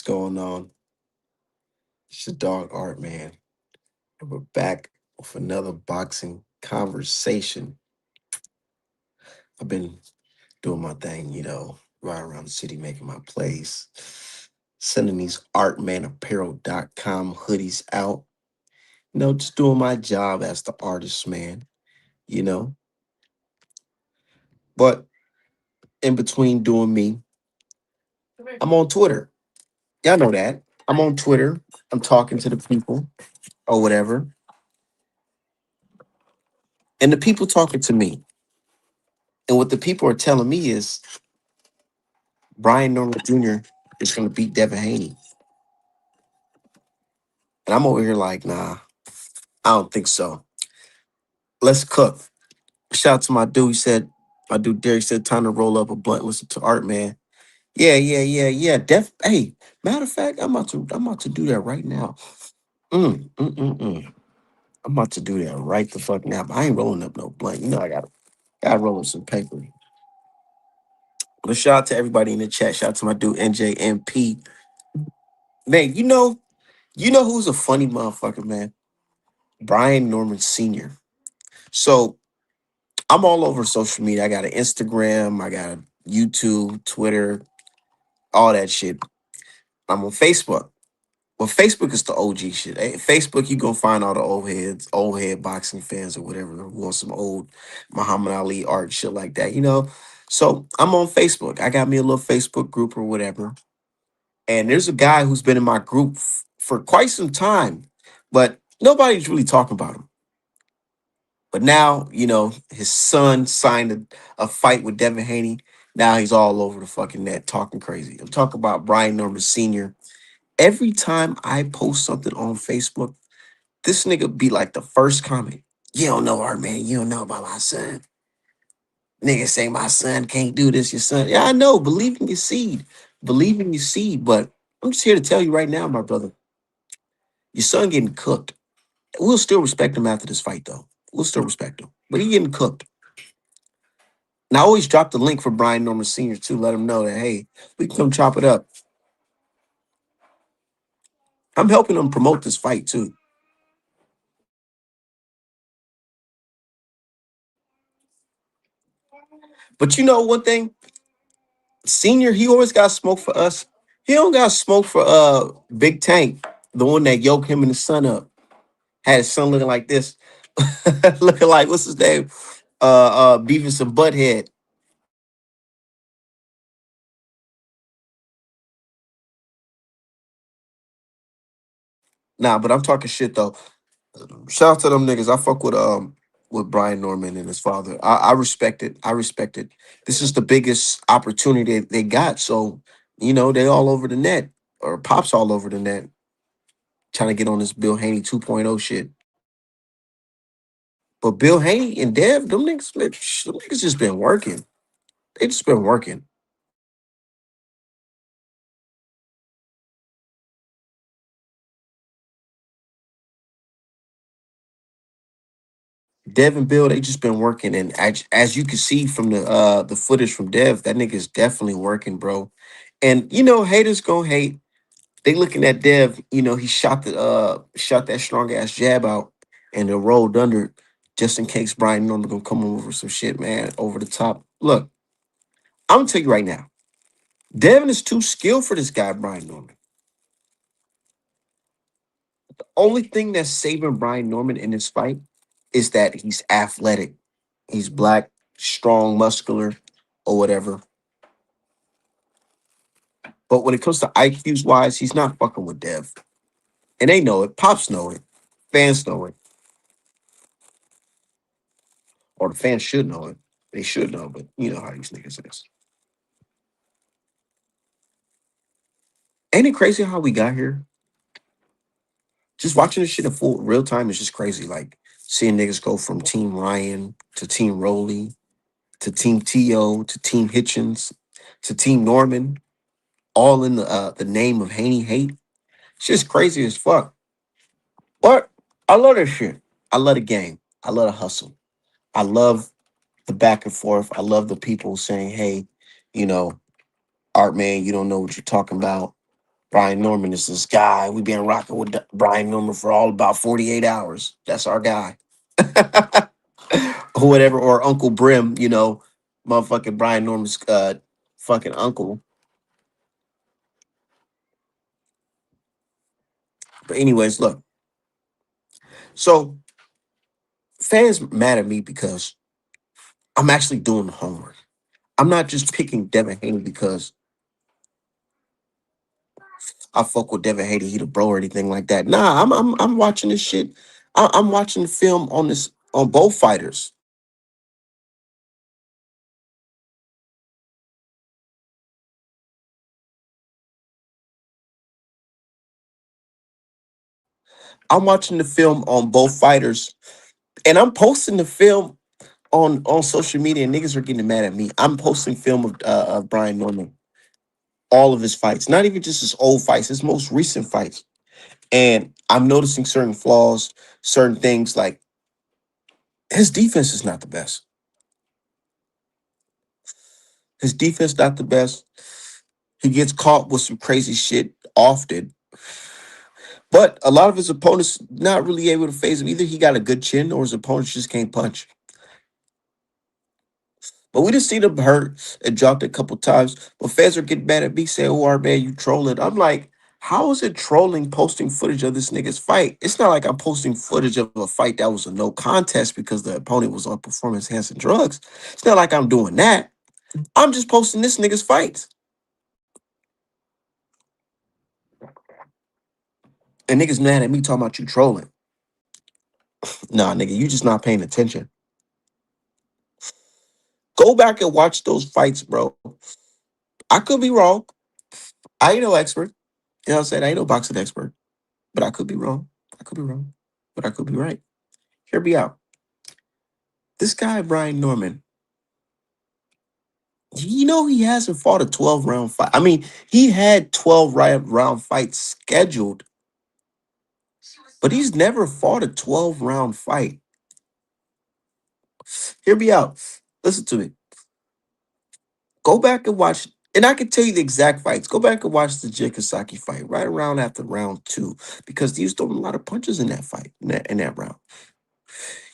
going on? It's your dog Art Man. And we're back with another boxing conversation. I've been doing my thing, riding around the city making my plays, sending these artmanapparel.com hoodies out, just doing my job as the artist, man, you know. But in between doing me, I'm on Twitter. Y'all know that. I'm on Twitter. I'm talking to the people or whatever. And the people talking to me. And what the people are telling me is Brian Norman Jr. is going to beat Devin Haney. And I'm over here like, nah, I don't think so. Let's cook. Shout out to my dude. He said, my dude Derek said, time to roll up a blunt, listen to Art, man. Yeah. Hey, matter of fact, I'm about to do that right now. Mm. I'm about to do that right the fuck now. But I ain't rolling up no blunt. I gotta roll up some paper. But shout out to everybody in the chat. Shout out to my dude NJMP. Man, you know who's a funny motherfucker, man? Brian Norman Sr. So I'm all over social media. I got an Instagram, I got a YouTube, Twitter, all that shit. I'm on Facebook. Well, Facebook is the OG shit. Facebook, you gonna find all the old head boxing fans or whatever who want some old Muhammad Ali art shit like that. So I'm on Facebook. I got me a little Facebook group or whatever. And there's a guy who's been in my group for quite some time, but nobody's really talking about him. But now, his son signed a fight with Devin Haney. Now he's all over the fucking net talking crazy. I'm talking about Brian Norman Sr. Every time I post something on Facebook, this nigga be like the first comment. You don't know our man. You don't know about my son. Nigga say my son can't do this. Your son. Yeah, I know. Believe in your seed. Believe in your seed. But I'm just here to tell you right now, my brother, your son getting cooked. We'll still respect him after this fight, though. We'll still respect him. But he getting cooked. And I always drop the link for Brian Norman Sr. too. Let him know that, hey, we can come chop it up. I'm helping him promote this fight too. But you know one thing? Senior, he always got smoke for us. He don't got smoke for Big Tank, the one that yoked him and his son up. Had his son looking like this. Looking like what's his name? Beavis and Butthead. Nah, but I'm talking shit though. Shout out to them niggas. I fuck with Brian Norman and his father. I respect it. I respect it. This is the biggest opportunity they got. So, they all over the net. Or Pop's all over the net trying to get on this Bill Haney 2.0 shit. But Bill Haney and Dev, them niggas just been working. They just been working. Dev and Bill, they just been working. And as you can see from the footage from Dev, that nigga is definitely working, bro. And haters gonna hate. They looking at Dev, he shot that strong ass jab out and then rolled under it just in case Brian Norman gonna come over some shit, man, over the top. Look, I'm gonna tell you right now, Devin is too skilled for this guy, Brian Norman. Only thing that's saving Brian Norman in this fight is that he's athletic. He's black, strong, muscular, or whatever. But when it comes to IQs wise, he's not fucking with Dev. And they know it. Pops know it. Fans know it. Or the fans should know it. They should know, but you know how these niggas is. Ain't it crazy how we got here? Just watching this shit in full real time is just crazy. Like seeing niggas go from Team Ryan to Team Rowley to Team T.O. to Team Hitchens to Team Norman, all in the name of Haney hate. It's just crazy as fuck. But I love this shit. I love the game. I love the hustle. I love the back and forth. I love the people saying, hey, you know, Art man, you don't know what you're talking about. Brian Norman is this guy. We been rocking with Brian Norman for all about 48 hours. That's our guy. Or whatever, or Uncle Brim, motherfucking Brian Norman's fucking uncle. But anyways, look. So fans mad at me because I'm actually doing the homework. I'm not just picking Devin Haney because I fuck with Devin Haney, he the bro or anything like that. Nah, I'm watching this shit. I'm watching the film on both fighters. I'm watching the film on both fighters, and I'm posting the film on social media. And niggas are getting mad at me. I'm posting film of Brian Norman, all of his fights, not even just his old fights, his most recent fights. And I'm noticing certain flaws, certain things like his defense is not the best. His defense not the best. He gets caught with some crazy shit often. But a lot of his opponents not really able to phase him. Either he got a good chin or his opponents just can't punch. But we just seen him hurt and dropped a couple times. But fans are getting mad at me saying, "Oh, our man, you trolling." I'm like, how is it trolling posting footage of this nigga's fight? It's not like I'm posting footage of a fight that was a no contest because the opponent was on performance enhancing drugs. It's not like I'm doing that. I'm just posting this nigga's fights. And niggas mad at me talking about you trolling. Nah, nigga, you just not paying attention. Go back and watch those fights, bro. I could be wrong. I ain't no expert. You know what I'm saying? I ain't no boxing expert. But I could be wrong. I could be wrong. But I could be right. Hear me out. This guy, Brian Norman, he hasn't fought a 12 round fight. I mean, he had 12 round fights scheduled, but he's never fought a 12 round fight. Hear me out. Listen to me. Go back and watch, and I can tell you the exact fights. Go back and watch the Jikasaki fight right around after round two, because he was throwing a lot of punches in that fight, in that round.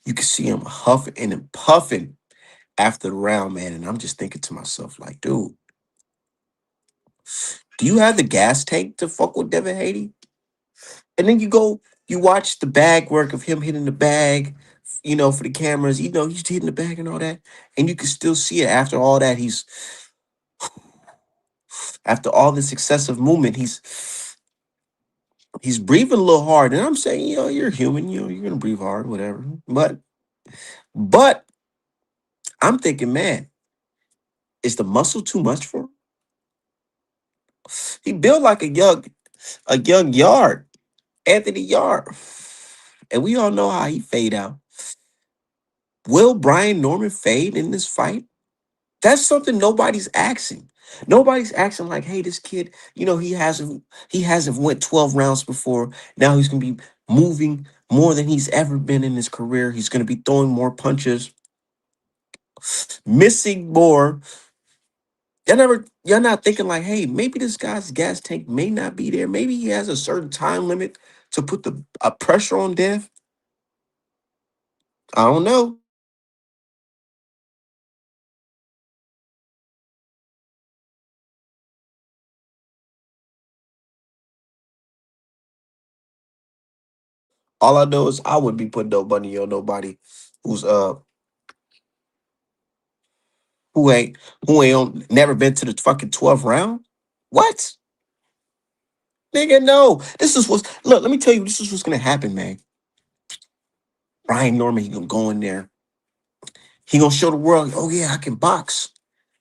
You can see him huffing and puffing after the round, man. And I'm just thinking to myself, like, dude, do you have the gas tank to fuck with Devin Haney? And then you watch the bag work of him hitting the bag, for the cameras. He's hitting the bag and all that. And you can still see it after all that. After all this excessive movement, he's breathing a little hard. And I'm saying, you're human, you're gonna breathe hard, whatever. But I'm thinking, man, is the muscle too much for him? He built like a young Yard, Anthony Yard. And we all know how he fade out. Will Brian Norman fade in this fight? That's something nobody's asking. Nobody's asking like, hey, this kid, he hasn't went 12 rounds before. Now he's gonna be moving more than he's ever been in his career. He's gonna be throwing more punches, missing more. You're not thinking like, hey, maybe this guy's gas tank may not be there. Maybe he has a certain time limit to put the pressure on Dev. I don't know. All I know is I would be putting no money on nobody who's never been to the fucking 12th round. What? Nigga, no. This is what's Look, let me tell you, this is what's gonna happen, man. Brian Norman, he gonna go in there. He gonna show the world, oh yeah, I can box.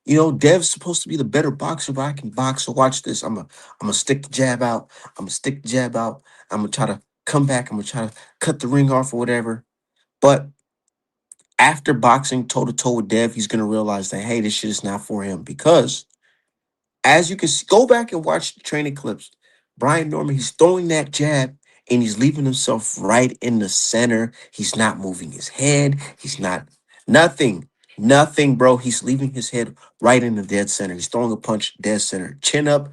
Dev's supposed to be the better boxer, but I can box. So watch this. I'm gonna stick the jab out. I'm gonna stick the jab out. I'm gonna try to come back. I'm gonna try to cut the ring off or whatever. But after boxing toe to toe with Dev, he's gonna realize that, hey, this shit is not for him, because as you can see, go back and watch the training clips. Brian Norman, he's throwing that jab and he's leaving himself right in the center. He's not moving his head. He's not nothing. Nothing, bro. He's leaving his head right in the dead center. He's throwing a punch, dead center. Chin up,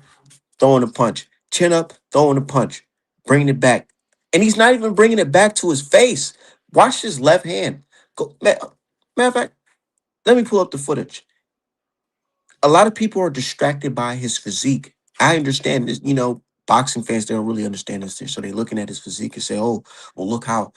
throwing a punch. Chin up, throwing a punch, bringing it back. And he's not even bringing it back to his face. Watch his left hand. Matter of fact, let me pull up the footage. A lot of people are distracted by his physique. I understand this, boxing fans, they don't really understand this. So they're looking at his physique and say, oh, well, look how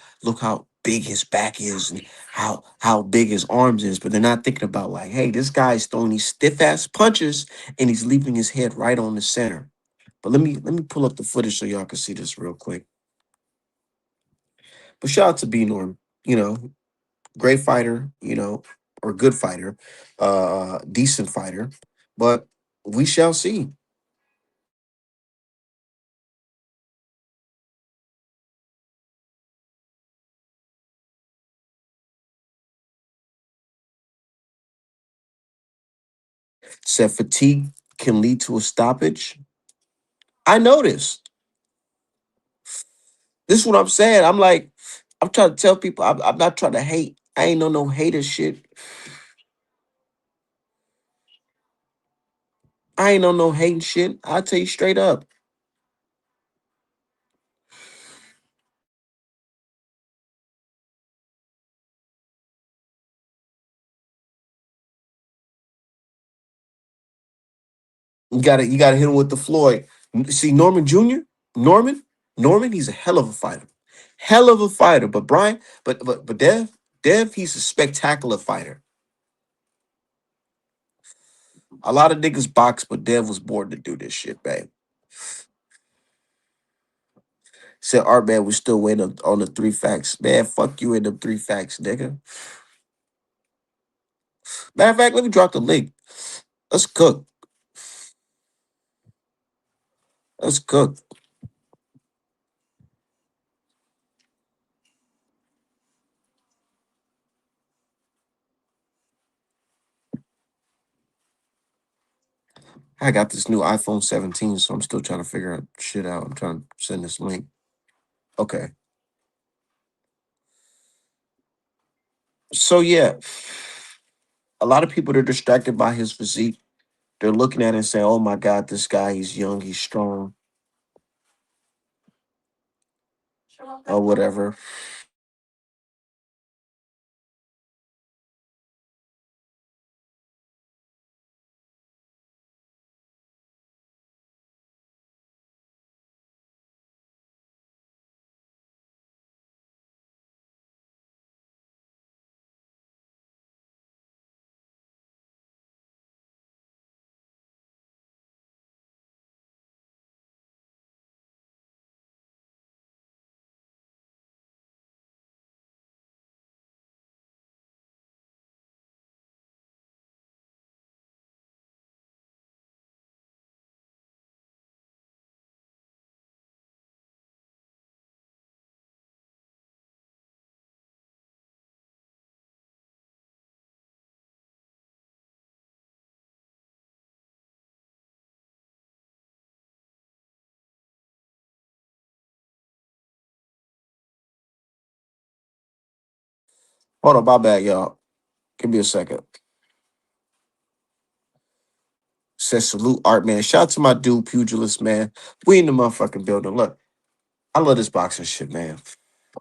big his back is and how big his arms is. But they're not thinking about like, hey, this guy's throwing these stiff ass punches and he's leaving his head right on the center. But let me pull up the footage so y'all can see this real quick. But shout out to B Norm, great fighter, or good fighter, decent fighter. But we shall see. Said fatigue can lead to a stoppage. I noticed. This is what I'm saying. I'm like, I'm trying to tell people I'm not trying to hate. I ain't no hater shit. I ain't on no hating shit. I'll tell you straight up. You gotta hit him with the Floyd. See Norman Jr. Norman Norman, he's a hell of a fighter, hell of a fighter. But Brian, but Dev, he's a spectacular fighter. A lot of niggas box, but Dev was born to do this shit, babe. Said Art man, we still waiting on the three facts. Man, fuck you in them three facts, nigga. Matter of fact, let me drop the link. Let's cook. Let's cook. I got this new iPhone 17, so I'm still trying to figure out shit out. I'm trying to send this link. Okay. So yeah, a lot of people are distracted by his physique. They're looking at it and saying, "Oh my God, this guy, he's young, he's strong, or whatever." Hold on, my bad, y'all. Give me a second. Says salute art man. Shout out to my dude, Pugilist, man. We in the motherfucking building. Look, I love this boxing shit, man.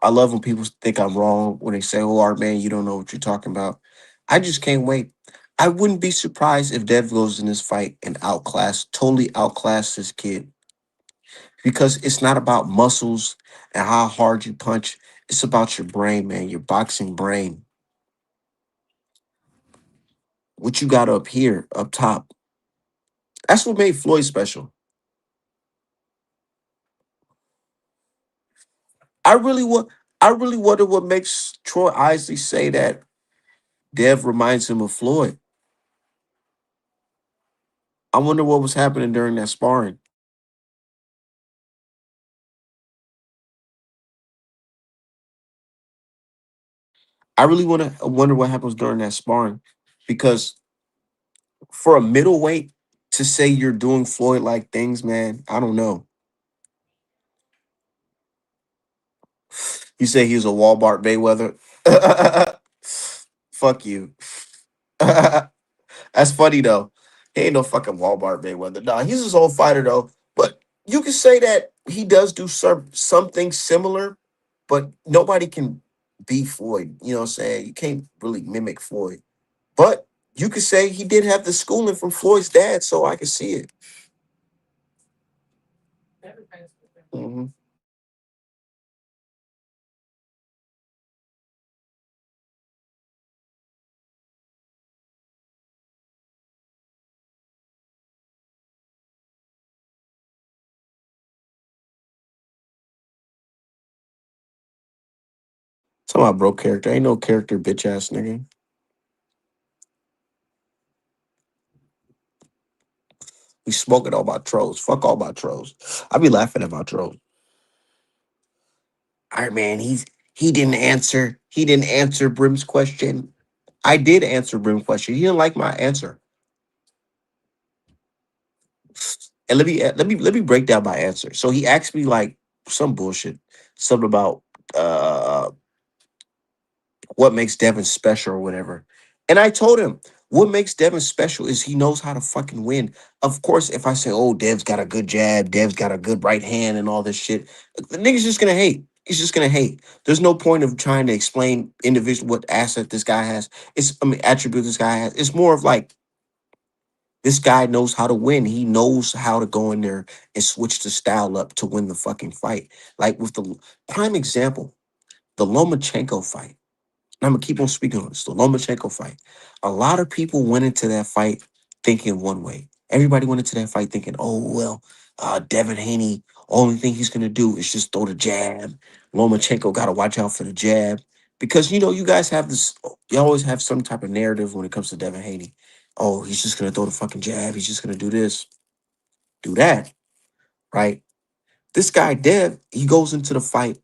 I love when people think I'm wrong when they say, "Oh, art man, you don't know what you're talking about." I just can't wait. I wouldn't be surprised if Dev goes in this fight and totally outclass this kid. Because it's not about muscles and how hard you punch. It's about your brain, man, your boxing brain. What you got up here, up top. That's what made Floyd special. I really want I really wonder what makes Troy Isley say that Dev reminds him of Floyd. I wonder what was happening during that sparring. I really want to wonder what happens during that sparring because for a middleweight to say you're doing Floyd like things, man, I don't know. You say he was a Walmart Mayweather. Fuck you. That's funny though. He ain't no fucking Walmart Mayweather. Nah, he's his own fighter though. But You can say that he does do something similar, but nobody can be Floyd. You know what I'm saying? You can't really mimic Floyd. But you could say he did have the schooling from Floyd's dad, so I can see it. Hmm. Talking about broke character. Ain't no character, bitch ass nigga. We smoking all about trolls. Fuck all about trolls. I be laughing at my trolls. All right, man. He didn't answer. He didn't answer Brim's question. I did answer Brim's question. He didn't like my answer. And let me break down my answer. So he asked me like some bullshit, something about uh what makes Devin special or whatever. And I told him what makes Devin special is he knows how to fucking win. Of course, if I say, oh, Dev's got a good jab, Dev's got a good right hand and all this shit, the nigga's just gonna hate. He's just gonna hate. There's no point of trying to explain individual what asset this guy has. Attribute this guy has. It's more of like this guy knows how to win. He knows how to go in there and switch the style up to win the fucking fight. Like with the prime example, the Lomachenko fight. And I'm gonna keep on speaking on this. The Lomachenko fight. A lot of people went into that fight thinking one way. Everybody went into that fight thinking, oh well, Devin Haney, only thing he's gonna do is just throw the jab. Lomachenko gotta watch out for the jab. Because you guys have this, you always have some type of narrative when it comes to Devin Haney. Oh, he's just gonna throw the fucking jab, he's just gonna do this, do that, right? This guy, Dev, he goes into the fight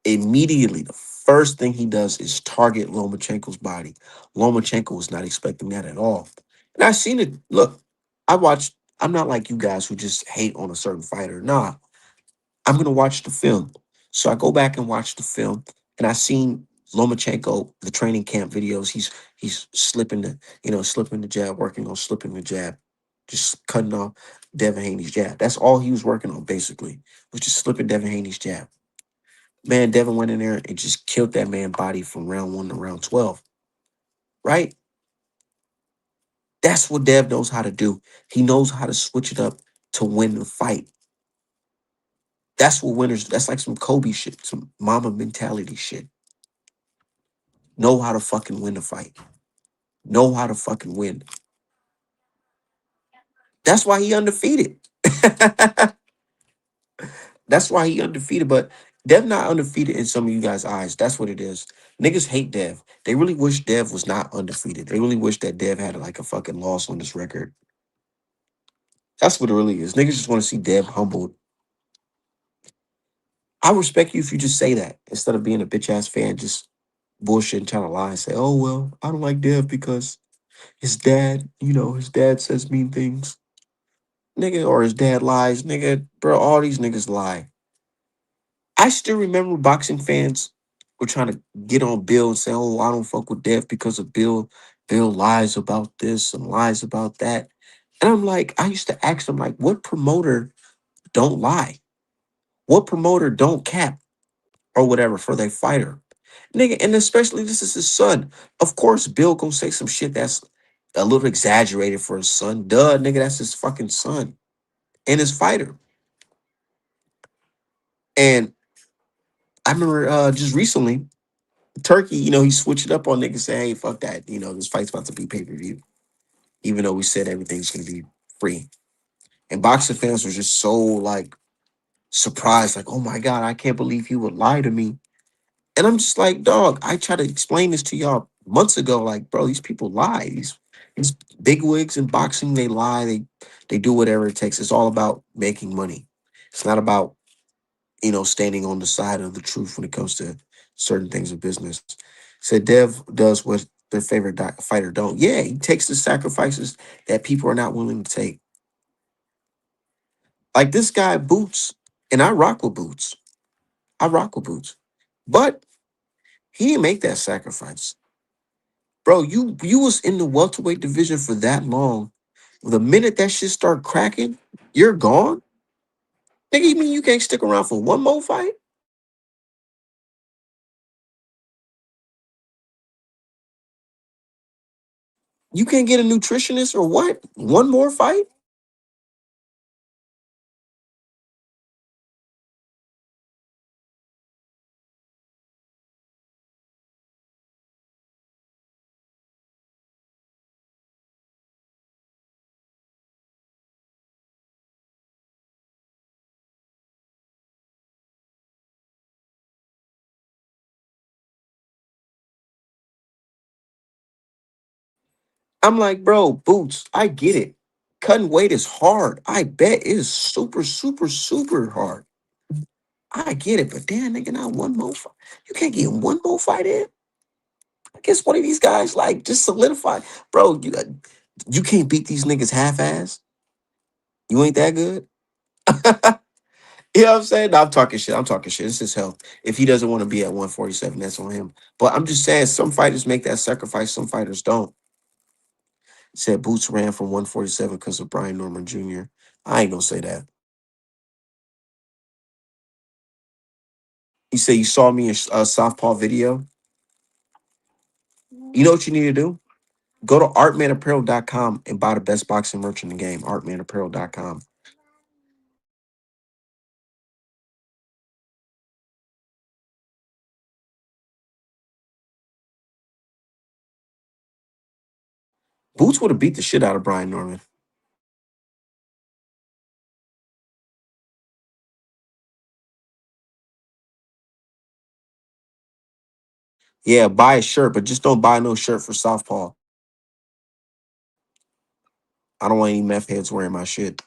immediately. The first thing he does is target Lomachenko's body. Lomachenko was not expecting that at all. And I seen it. Look, I watched, I'm not like you guys who just hate on a certain fighter. Nah, I'm gonna watch the film. So I go back and watch the film, and I seen Lomachenko, the training camp videos. He's slipping slipping the jab, working on slipping the jab, just cutting off Devin Haney's jab. That's all he was working on, basically, was just slipping Devin Haney's jab. Man, Devin went in there and just killed that man body from round one to round 12. Right? That's what Dev knows how to do. He knows how to switch it up to win the fight. That's what winners, that's like some Kobe shit, some mama mentality shit. Know how to fucking win the fight. Know how to fucking win. That's why he undefeated. That's why he undefeated. But Dev not undefeated in some of you guys' eyes. That's what it is. Niggas hate Dev. They really wish Dev was not undefeated. They really wish that Dev had like a fucking loss on this record. That's what it really is. Niggas just want to see Dev humbled. I respect you if you just say that instead of being a bitch ass fan, just bullshit and trying to lie and say, oh, well, I don't like Dev because his dad says mean things. Nigga, or his dad lies. Nigga, bro, all these niggas lie. I still remember boxing fans were trying to get on Bill and say, oh, I don't fuck with Dev because of Bill. Bill lies about this and lies about that. And I'm like, I used to ask them, like, what promoter don't lie? What promoter don't cap or whatever for their fighter? Nigga, and especially this is his son. Of course, Bill gonna say some shit that's a little exaggerated for his son. Duh, nigga, that's his fucking son and his fighter. And I remember just recently, Turkey, he switched it up on niggas saying, hey, fuck that. This fight's about to be pay-per-view. Even though we said everything's gonna be free. And boxing fans were just so like surprised, like, oh my God, I can't believe he would lie to me. And I'm just like, dog, I try to explain this to y'all months ago. Like, bro, these people lie. These big wigs in boxing, they lie. They do whatever it takes. It's all about making money. It's not about, standing on the side of the truth when it comes to certain things of business. So Dev does what their favorite fighter don't. Yeah, he takes the sacrifices that people are not willing to take. Like this guy, Boots, and I rock with Boots. I rock with Boots. But he didn't make that sacrifice. Bro, you was in the welterweight division for that long. The minute that shit start cracking, you're gone. Nigga, you mean you can't stick around for one more fight? You can't get a nutritionist or what? One more fight? I'm like, bro, Boots, I get it. Cutting weight is hard. I bet it is super, super, super hard. I get it, but damn, nigga, not one more fight. You can't get one more fight in. I guess one of these guys, like, just solidify. Bro, you can't beat these niggas half-ass. You ain't that good. You know what I'm saying? No, I'm talking shit. I'm talking shit. It's his health. If he doesn't want to be at 147, that's on him. But I'm just saying, some fighters make that sacrifice, some fighters don't. Said Boots ran from 147 because of Brian Norman Jr. I ain't gonna say that. You say you saw me in a Southpaw video. You know what you need to do? Go to artmanapparel.com and buy the best boxing merch in the game. Artmanapparel.com. Boots would have beat the shit out of Brian Norman. Yeah, buy a shirt, but just don't buy no shirt for Southpaw. I don't want any meth heads wearing my shit.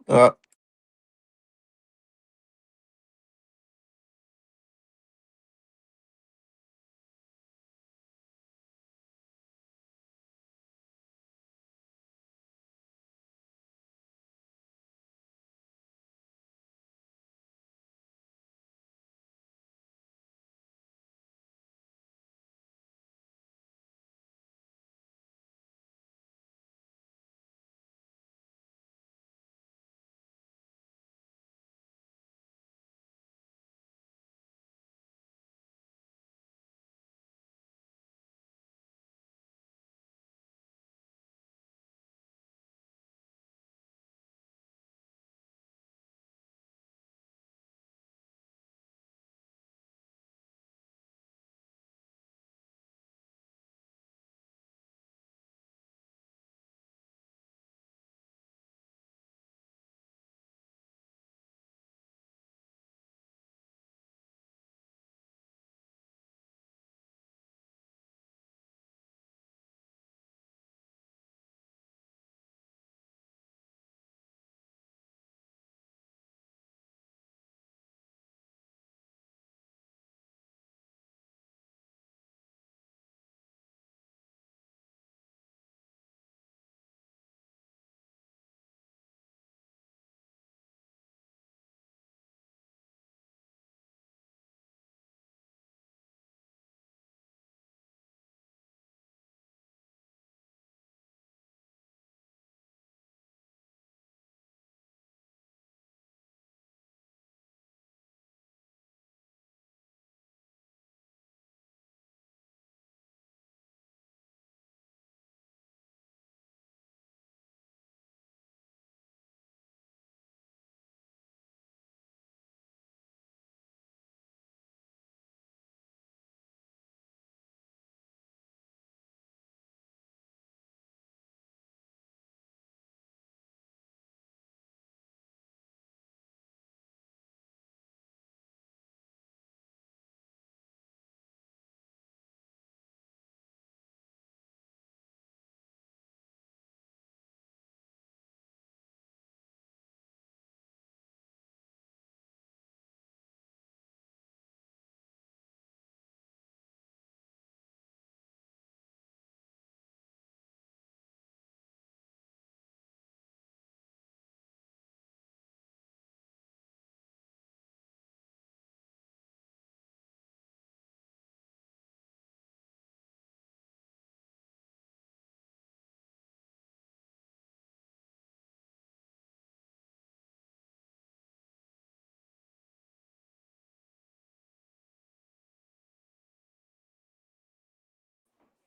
uh,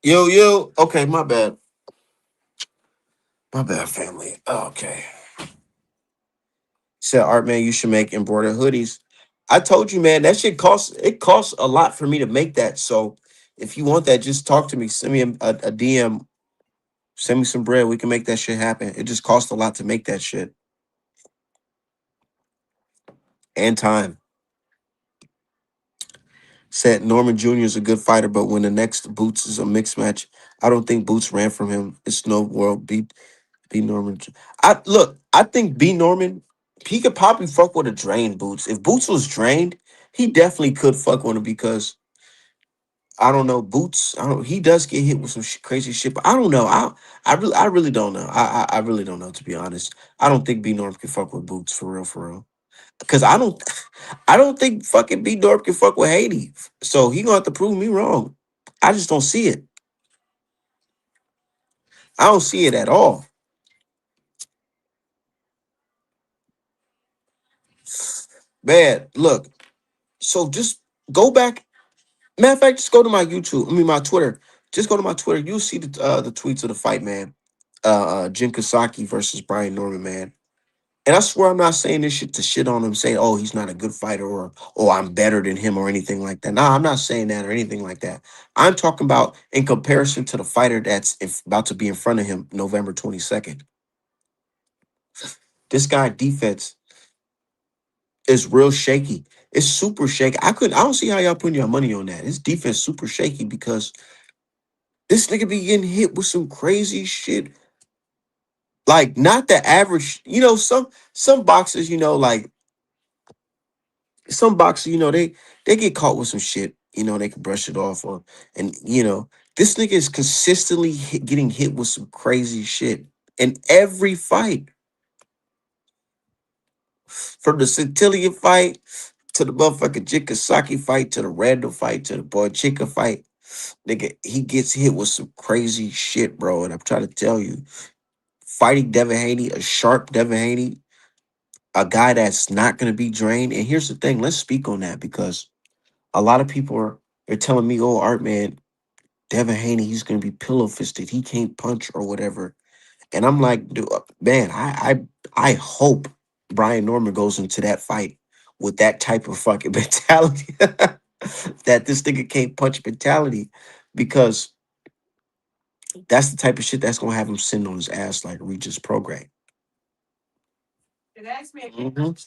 Yo, yo. Okay, my bad. My bad, family. Okay. Said Art man, you should make embroidered hoodies. I told you, man, that shit costs it costs a lot for me to make that. So if you want that, just talk to me. Send me a DM. Send me some bread. We can make that shit happen. It just costs a lot to make that shit. And time. Said Norman Jr. is a good fighter, but when the next Boots is a mixed match, I don't think Boots ran from him. It's no world beat B Norman. I look, I think B Norman, he could probably fuck with a drained Boots. If Boots was drained, he definitely could fuck with him because I don't know Boots. I don't. He does get hit with some crazy shit, but I don't know. I really don't know. I really don't know, to be honest. I don't think B Norm can fuck with Boots for real, for real. Because I don't think fucking B Norm can fuck with Haiti. So he gonna have to prove me wrong. I just don't see it. I don't see it at all. Man, look. So just go back. Matter of fact, just go to my YouTube. I mean, my Twitter. Just go to my Twitter. You'll see the tweets of the fight, man. Jin Kasaki versus Brian Norman, man. And I swear I'm not saying this shit to shit on him, saying, oh, he's not a good fighter or oh, I'm better than him or anything like that. Nah, I'm not saying that or anything like that. I'm talking about in comparison to the fighter that's about to be in front of him November 22nd. This guy defense is real shaky. It's super shaky. I don't see how y'all putting your money on that. His defense super shaky because this nigga be getting hit with some crazy shit. Like not the average, some boxers, like some boxers, they get caught with some shit. They can brush it off or and this nigga is consistently getting hit with some crazy shit in every fight. From the Centillion fight to the motherfucking Jikasaki fight to the Randall fight to the Boy Chica fight. Nigga, he gets hit with some crazy shit, bro. And I'm trying to tell you, fighting Devin Haney, a sharp Devin Haney, a guy that's not gonna be drained. And here's the thing, let's speak on that because a lot of people are they're telling me, oh, Art man, Devin Haney, he's gonna be pillow fisted. He can't punch or whatever. And I'm like, dude, man, I hope Brian Norman goes into that fight with that type of fucking mentality. That this nigga can't punch mentality. Because that's the type of shit that's gonna have him sitting on his ass like Regis program. Mhm.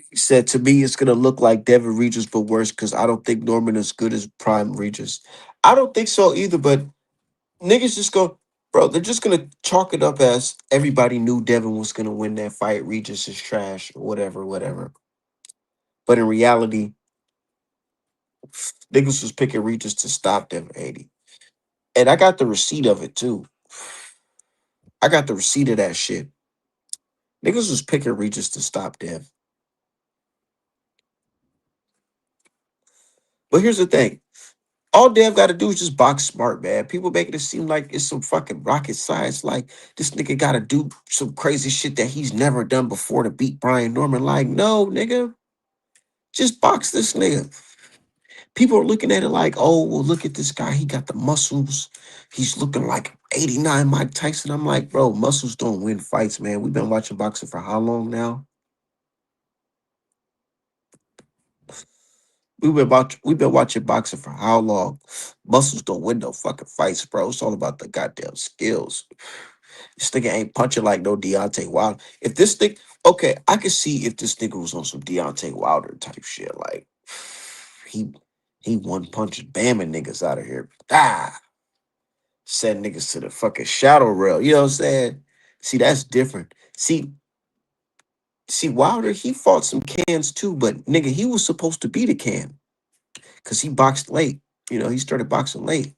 He said to me, it's gonna look like Devin Regis, but worse because I don't think Norman is good as Prime Regis. I don't think so either, but niggas just go, bro, they're just gonna chalk it up as everybody knew Devin was gonna win that fight. Regis is trash, or whatever, whatever. But in reality, niggas was picking Regis to stop Devin 80. And I got the receipt of it too. I got the receipt of that shit. Niggas was picking Regis to stop Dev. But here's the thing. All Dev got to do is just box smart, man. People making it seem like it's some fucking rocket science. Like this nigga got to do some crazy shit that he's never done before to beat Brian Norman. Like, no, nigga, just box this nigga. People are looking at it like, oh, well, look at this guy. He got the muscles. He's looking like 89 Mike Tyson. I'm like, bro, muscles don't win fights, man. We've been watching boxing for how long now? We've been watching boxing for how long? Muscles don't win no fucking fights, bro. It's all about the goddamn skills. This nigga ain't punching like no Deontay Wilder. If this thing, okay, I could see if this nigga was on some Deontay Wilder type shit. Like he he one punching bamming niggas out of here. Ah, send niggas to the fucking shadow rail. You know what I'm saying? See, that's different. See, Wilder, he fought some cans too, but nigga, he was supposed to be the can because he boxed late. He started boxing late.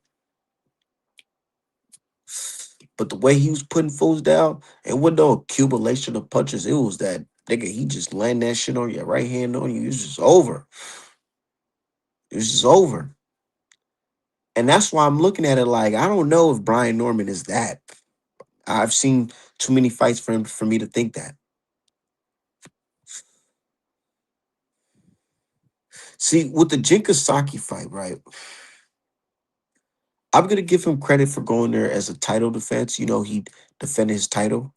But the way he was putting fools down, it wasn't no accumulation of punches. It was that Nigga, he just land that shit on your right hand on you. It's just over. It's just over. And that's why I'm looking at it like I don't know if Brian Norman is that. I've seen too many fights for him for me to think that. See, with the Jinkasaki fight, right? I'm gonna give him credit for going there as a title defense. You know, he defended his title.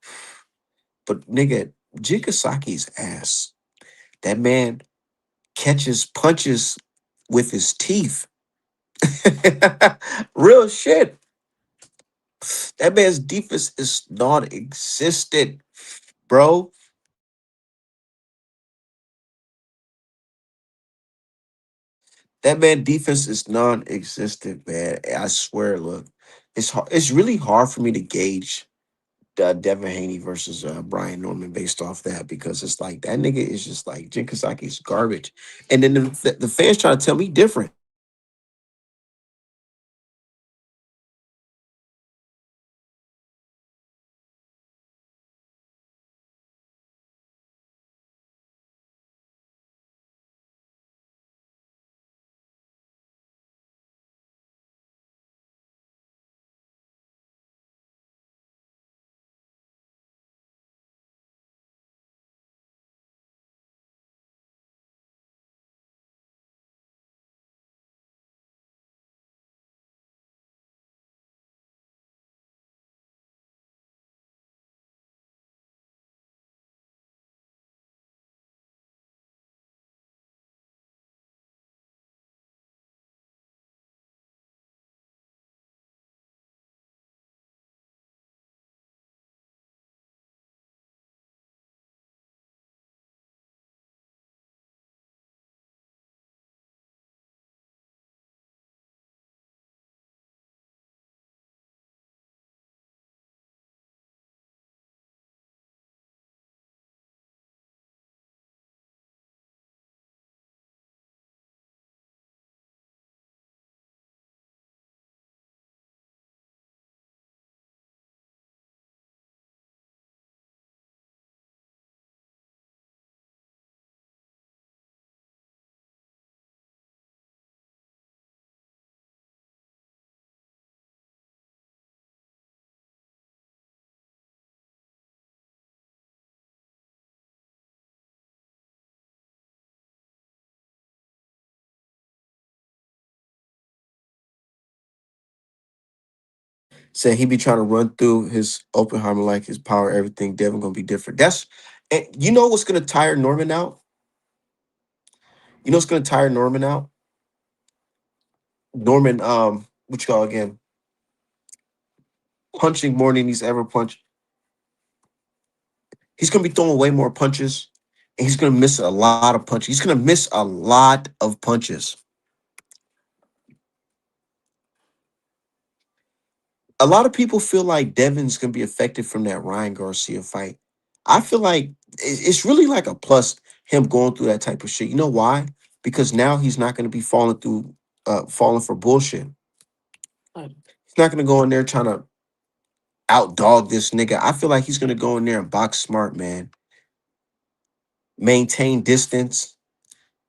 But nigga, Jinkasaki's ass. That man catches punches with his teeth. Real shit. That man's defense is non-existent, bro. That man defense is non-existent, man. I swear. Look, it's hard. It's really hard for me to gauge Devin Haney versus Brian Norman based off that because it's like that nigga is just like Jin Kasaki's garbage, and then the fans try to tell me different. Saying he be trying to run through his Oppenheimer like his power, everything. Devin gonna be different. That's and you know what's gonna tire Norman out. You know what's gonna tire Norman out. Norman, what you call again? Punching more than he's ever punched. He's gonna be throwing way more punches, and he's gonna miss a lot of punches. He's gonna miss a lot of punches. A lot of people feel like Devin's gonna be affected from that Ryan Garcia fight. I feel like it's really like a plus him going through that type of shit. You know why? Because now he's not gonna be falling for bullshit. He's not gonna go in there trying to outdog this nigga. I feel like he's gonna go in there and box smart, man. Maintain distance,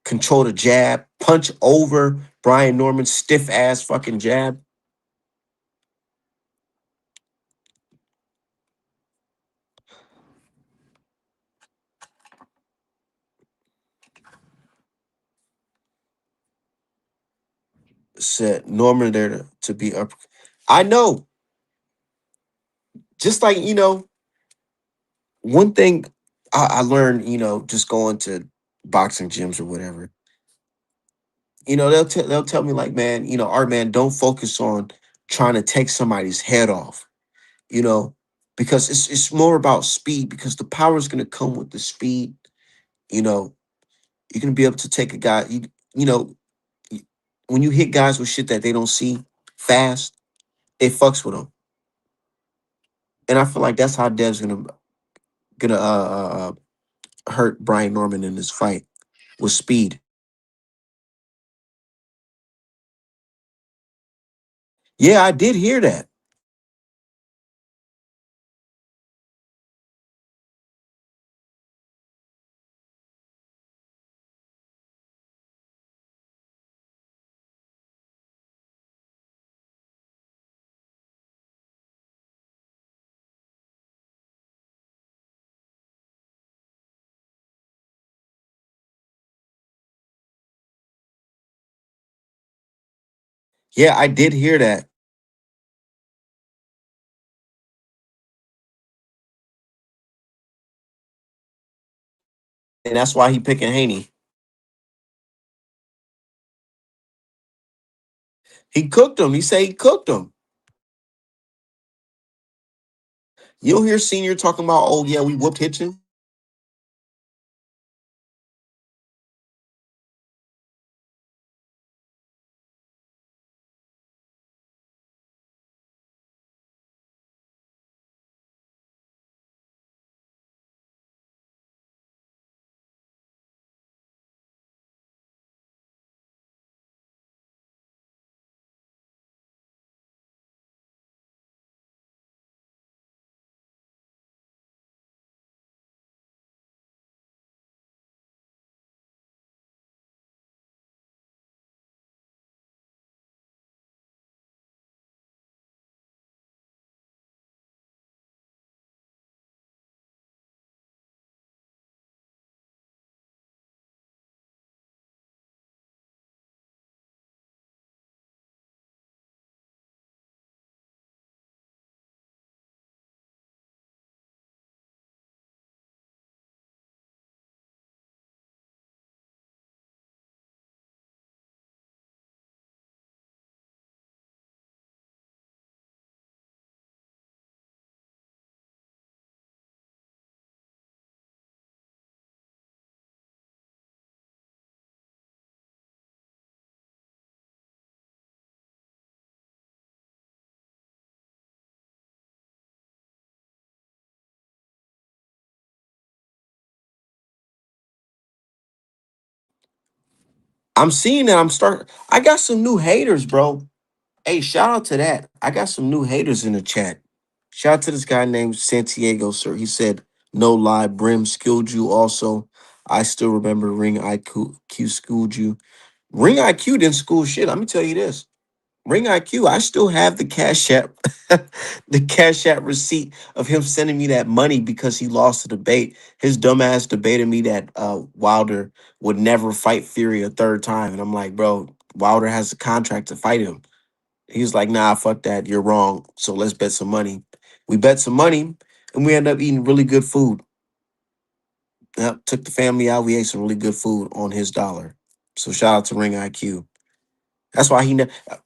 control the jab, punch over Brian Norman's stiff ass fucking jab. Said Norman there to be up. I know, just like one thing I learned, just going to boxing gyms or whatever. They'll tell me like, man, our man, don't focus on trying to take somebody's head off. You know, because it's more about speed because the power is going to come with the speed. You know, you're going to be able to take a guy. You know y- when you hit guys with shit that they don't see fast, it fucks with them. And I feel like that's how Dev's gonna hurt Brian Norman in this fight with speed. Yeah, I did hear that. Yeah, I did hear that. And that's why he picking Haney. He cooked him. He say he cooked him. You'll hear Senior talking about, oh yeah, we whooped Hitchin. I'm seeing that. I'm starting. I got some new haters, bro. Hey, shout out to that. I got some new haters in the chat. Shout out to this guy named Santiago, sir. He said, no lie, Brim skilled you also. I still remember Ring IQ schooled you. Ring IQ didn't school shit. Let me tell you this. Ring IQ, I still have the Cash App, the Cash App receipt of him sending me that money because he lost the debate. His dumbass debated me that Wilder would never fight Fury a third time. And I'm like, bro, Wilder has a contract to fight him. He was like, nah, fuck that. You're wrong. So let's bet some money. We bet some money and we end up eating really good food. Yep, took the family out. We ate some really good food on his dollar. So shout out to Ring IQ. That's why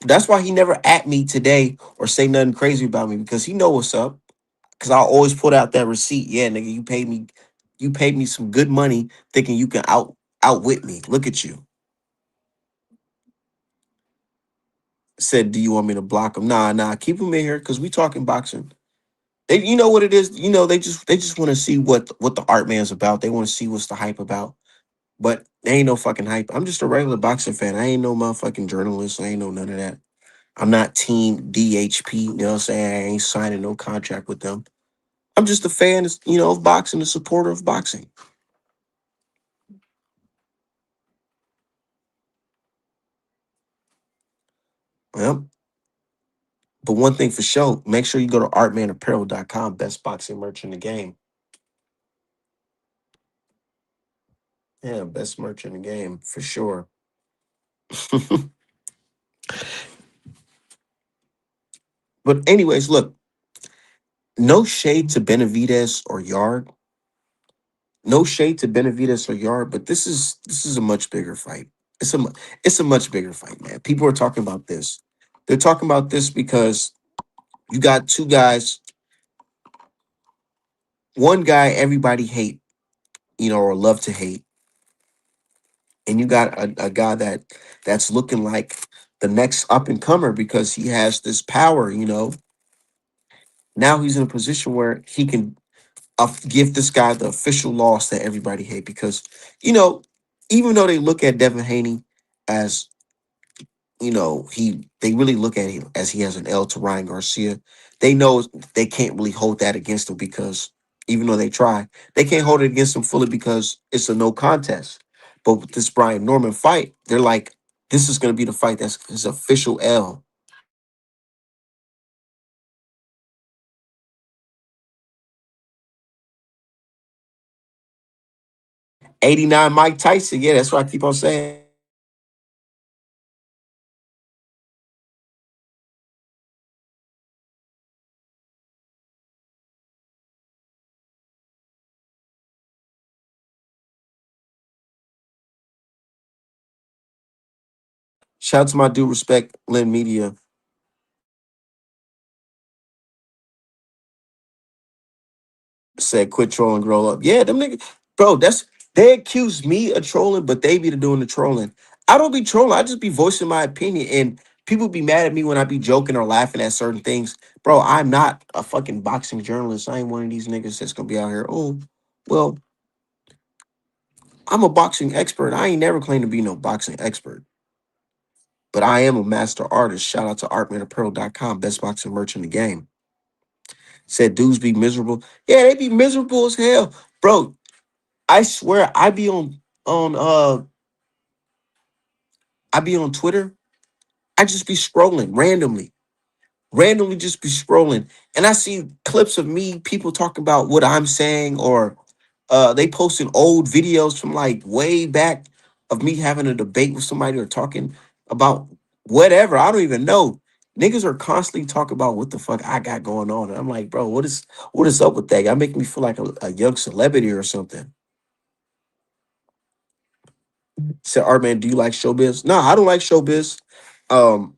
that's why he never at me today or say nothing crazy about me because he know what's up. Cause I always put out that receipt. Yeah, nigga, you paid me some good money thinking you can outwit me. Look at you. Said, do you want me to block him? Nah, nah, keep him in here because we talking boxing. They, you know what it is. You know they just want to see what the art man's about. They want to see what's the hype about. But they ain't no fucking hype. I'm just a regular boxing fan. I ain't no motherfucking journalist. I ain't no none of that. I'm not team DHP. You know what I'm saying? I ain't signing no contract with them. I'm just a fan, of boxing, a supporter of boxing. Well, but one thing for sure, make sure you go to artmanapparel.com, best boxing merch in the game. Yeah, best merch in the game for sure. But anyways, look, no shade to Benavides or Yard. No shade to Benavides or Yard, but this is a much bigger fight. It's a much bigger fight, man. People are talking about this. They're talking about this because you got two guys. One guy everybody hate, or love to hate, and you got a guy that's looking like the next up and comer because he has this power. Now he's in a position where he can give this guy the official loss that everybody hate because you know even though they look at Devin Haney as they really look at him as he has an L to Ryan Garcia. They know they can't really hold that against him because even though they try, they can't hold it against him fully because it's a no contest. But with this Brian Norman fight, they're like, this is going to be the fight that's his official L. 89 Mike Tyson. Yeah, that's what I keep on saying. Shout out to my dude, Respect Lynn Media. Said quit trolling, grow up. Yeah, them niggas, bro. That's they accuse me of trolling, but they be doing the trolling. I don't be trolling. I just be voicing my opinion, and people be mad at me when I be joking or laughing at certain things. Bro, I'm not a fucking boxing journalist. I ain't one of these niggas that's gonna be out here. Oh, well, I'm a boxing expert. I ain't never claimed to be no boxing expert, but I am a master artist. Shout out to artmanapparel.com, best boxing merch in the game. Said dudes be miserable. Yeah, they be miserable as hell, bro. I swear on I be on Twitter. I just be scrolling randomly just be scrolling, and I see clips of me, people talking about what I'm saying, or they posting old videos from like way back of me having a debate with somebody or talking about whatever. I don't even know. Niggas are constantly talking about what the fuck I got going on. And I'm like, bro, what is up with that? Y'all make me feel like a young celebrity or something. Said, Art man, do you like showbiz? No, I don't like showbiz. Um,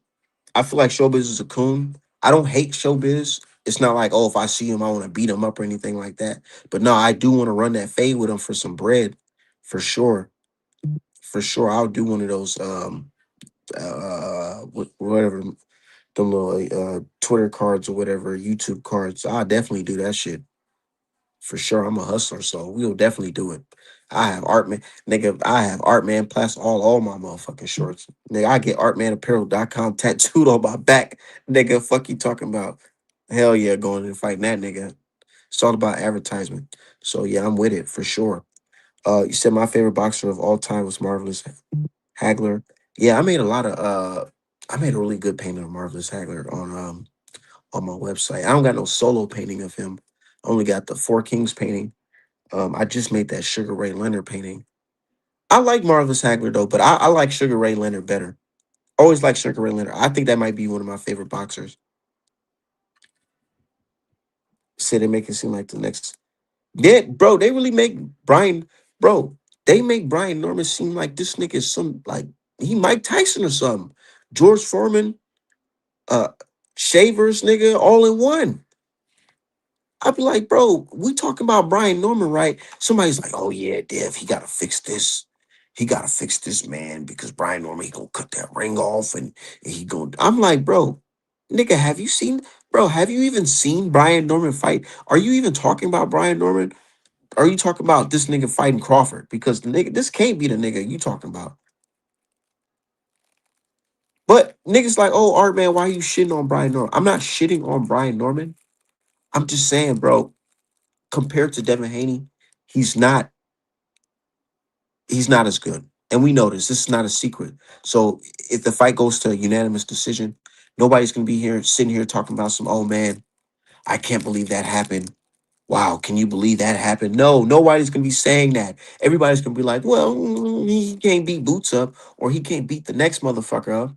I feel like showbiz is a coon. I don't hate showbiz. It's not like, oh, if I see him, I want to beat him up or anything like that. But no, I do want to run that fade with him for some bread, for sure. For sure. I'll do one of those whatever the little Twitter cards or whatever, YouTube cards. I'll definitely do that shit. For sure. I'm a hustler, so we'll definitely do it. I have art man, nigga. I have art man plus all my motherfucking shorts. Nigga, I get artmanapparel.com tattooed on my back. Nigga, fuck you talking about? Hell yeah, going and fighting that nigga. It's all about advertisement. So yeah, I'm with it for sure. You said my favorite boxer of all time was Marvelous Hagler. Yeah, I made a really good painting of Marvelous Hagler on my website. I don't got no solo painting of him. I only got the Four Kings painting. I just made that Sugar Ray Leonard painting. I like Marvelous Hagler though, but I like Sugar Ray Leonard better. Always like Sugar Ray Leonard. I think that might be one of my favorite boxers. Said they make it seem like the next. Yeah, bro, they really make Brian, bro. They make Brian Norman seem like this nigga is some like he Mike Tyson or something. George Foreman, uh, Shavers, nigga, all in one. I'd be like, bro, we talking about Brian Norman, right? Somebody's like, oh yeah, Dev, he gotta fix this. He gotta fix this, man, because Brian Norman, he gonna cut that ring off and he gonna. I'm like, bro, nigga, have you even seen Brian Norman fight? Are you even talking about Brian Norman? Are you talking about this nigga fighting Crawford? Because the nigga, this can't be the nigga you talking about. But niggas like, oh, Art man, why are you shitting on Brian Norman? I'm not shitting on Brian Norman. I'm just saying, bro, compared to Devin Haney, he's not he's not as good. And we know this. This is not a secret. So if the fight goes to a unanimous decision, nobody's gonna be here sitting here talking about some, oh man, I can't believe that happened. Wow, can you believe that happened? No, nobody's gonna be saying that. Everybody's gonna be like, well, he can't beat Boots up, or he can't beat the next motherfucker up.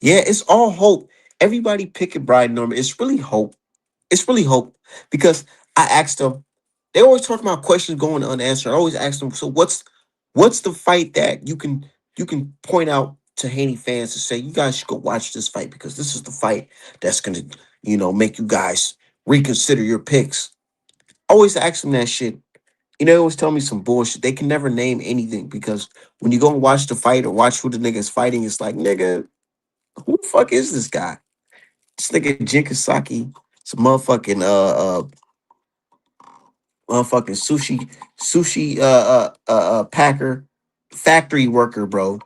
Yeah, it's all hope. Everybody picking Brian Norman. It's really hope. It's really hope because I asked them. They always talk about questions going unanswered. I always ask them. So what's the fight that you can point out to Haney fans to say you guys should go watch this fight because this is the fight that's gonna make you guys reconsider your picks. Always ask them that shit. They always tell me some bullshit. They can never name anything because when you go and watch the fight or watch who the nigga's fighting, it's like, nigga, who the fuck is this guy? This nigga Jinkasaki, some motherfucking sushi packer, factory worker, bro.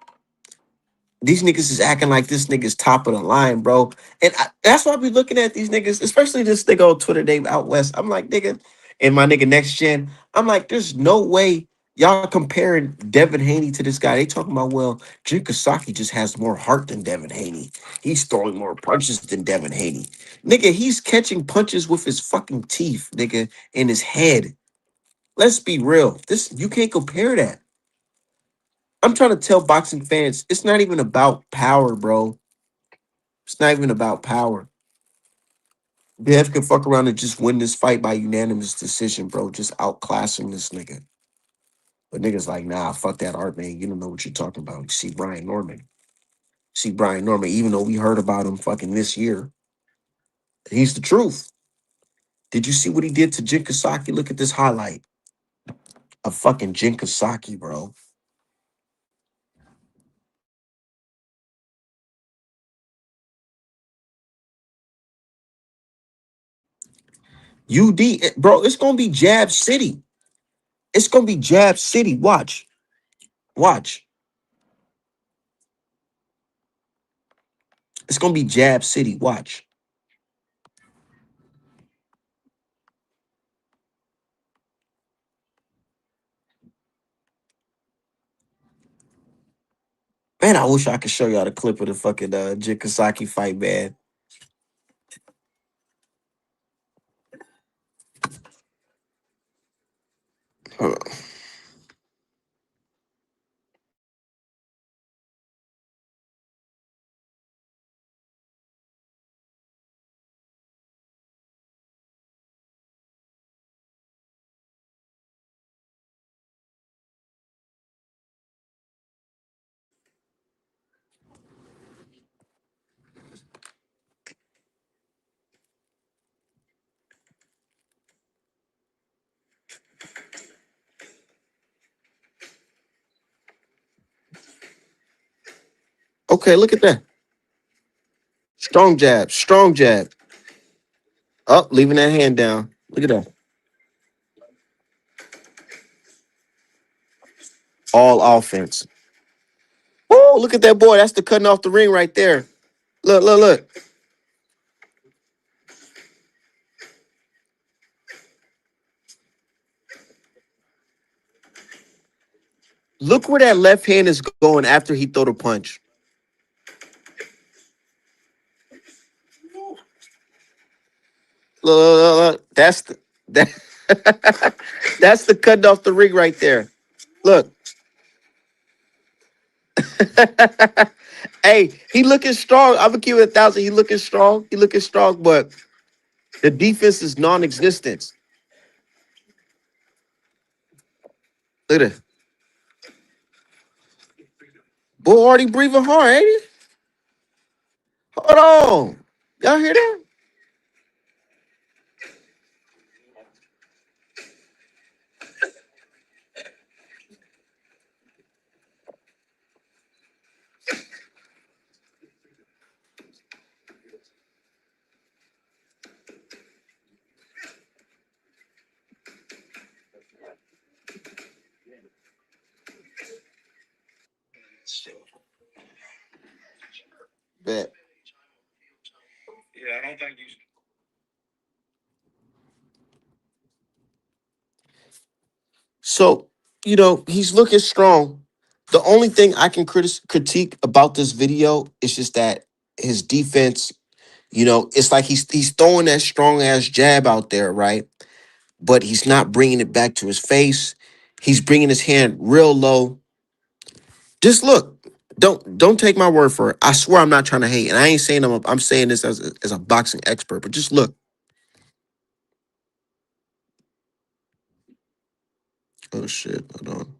These niggas is acting like this nigga's top of the line, bro. And that's why I be looking at these niggas, especially this nigga on Twitter, Dave out west. I'm like, nigga, and my nigga next gen. I'm like, there's no way y'all comparing Devin Haney to this guy. They talking about, well, Jin Kasaki just has more heart than Devin Haney. He's throwing more punches than Devin Haney. Nigga, he's catching punches with his fucking teeth, nigga, in his head. Let's be real. This you can't compare that. I'm trying to tell boxing fans, it's not even about power, bro. It's not even about power. Dev can fuck around and just win this fight by unanimous decision, bro. Just outclassing this nigga. But niggas like, nah, fuck that art, man. You don't know what you're talking about. You see Brian Norman. See Brian Norman, even though we heard about him fucking this year, he's the truth. Did you see what he did to Jin Kasaki? Look at this highlight of fucking Jin Kasaki, bro. Bro, it's gonna be Jab City. It's gonna be Jab City. Watch. Watch. It's gonna be Jab City. Watch. Man, I wish I could show y'all the clip of the fucking Jin Kasaki fight, man. Hold on. Okay, look at that. Strong jab. Strong jab. Up, leaving that hand down. Look at that. All offense. Oh, look at that boy. That's the cutting off the ring right there. Look, look, look. Look where that left hand is going after he throw the punch. Look, look, look, look. That, that's the cutting off the ring right there. Look. Hey, he looking strong. I'm gonna give it 1,000. He looking strong. He looking strong, but the defense is non-existent. Look at that. Boy already breathing hard, ain't he? Hold on. Y'all hear that? Bet. So, he's looking strong. The only thing I can critique about this video is just that his defense, it's like he's throwing that strong ass jab out there, right? But he's not bringing it back to his face. He's bringing his hand real low. Just look. Don't take my word for it. I swear I'm not trying to hate, and I ain't saying I'm saying this as a boxing expert, but just look. Oh shit! Hold on.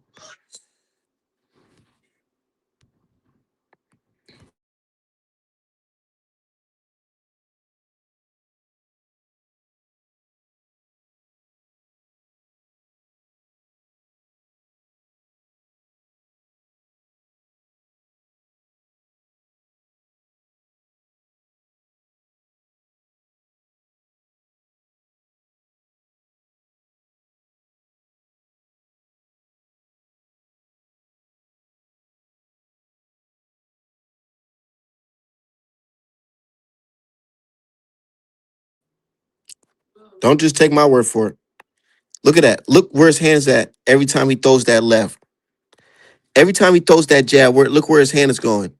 Don't just take my word for it. Look at that. Look where his hand's at every time he throws that left. Every time he throws that jab, look where his hand is going.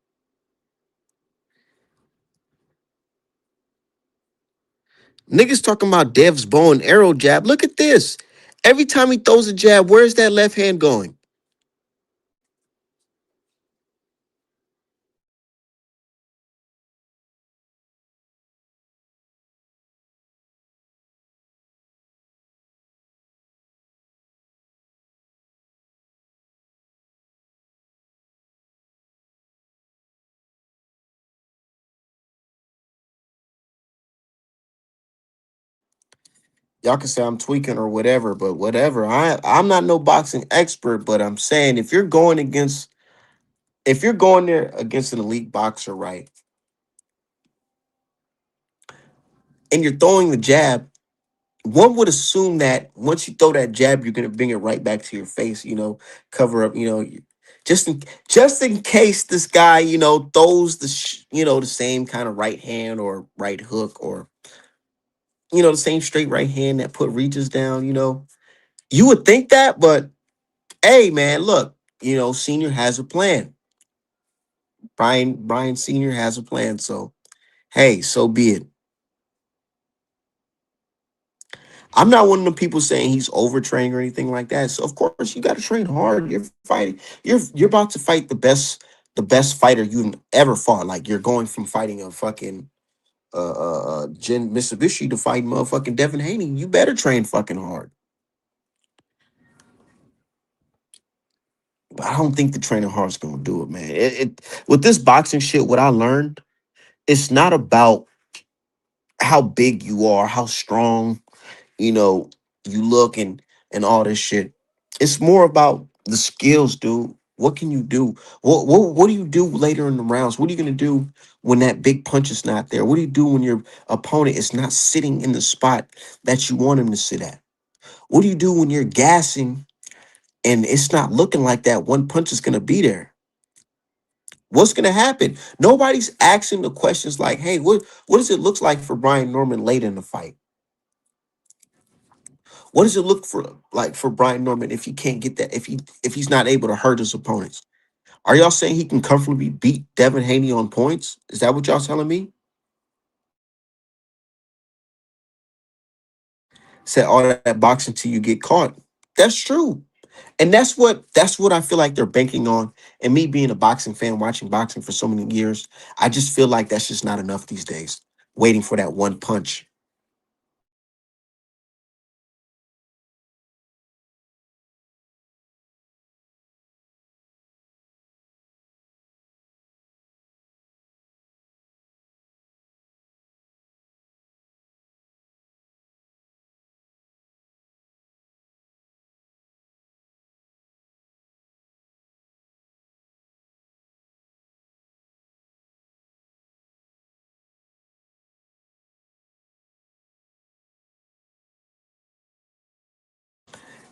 Niggas talking about Dev's bow and arrow jab. Look at this. Every time he throws a jab, where's that left hand going? Y'all can say I'm tweaking or whatever, but whatever. I'm not no boxing expert, but I'm saying if you're going there against an elite boxer, right, and you're throwing the jab, one would assume that once you throw that jab, you're gonna bring it right back to your face. Cover up. Just in case this guy, throws the same kind of right hand or right hook or the same straight right hand that put reaches down. You would think that, but hey, man, look, Senior has a plan. Brian Senior has a plan. So hey, so be it. I'm not one of the people saying he's overtraining or anything like that. So of course you got to train hard. You're fighting. You're about to fight the best fighter you've ever fought. Like you're going from fighting a fucking Jin Mitsubishi to fight motherfucking Devin Haney. You better train fucking hard. But I don't think the training hard's gonna do it, man. With this boxing shit, what I learned, it's not about how big you are, how strong, you know, you look and all this shit. It's more about the skills, dude. What can you do? What do you do later in the rounds? What are you gonna do when that big punch is not there? What do you do when your opponent is not sitting in the spot that you want him to sit at? What do you do when you're gassing and it's not looking like that one punch is gonna be there? What's gonna happen? Nobody's asking the questions like, "Hey, what does it look like for Brian Norman late in the fight? What does it look for Brian Norman if he can't get that if he's not able to hurt his opponents? Are y'all saying he can comfortably beat Devin Haney on points? Is that what y'all telling me? Said all that boxing till you get caught. That's true. And that's what I feel like they're banking on. And me being a boxing fan, watching boxing for so many years, I just feel like that's just not enough these days. Waiting for that one punch.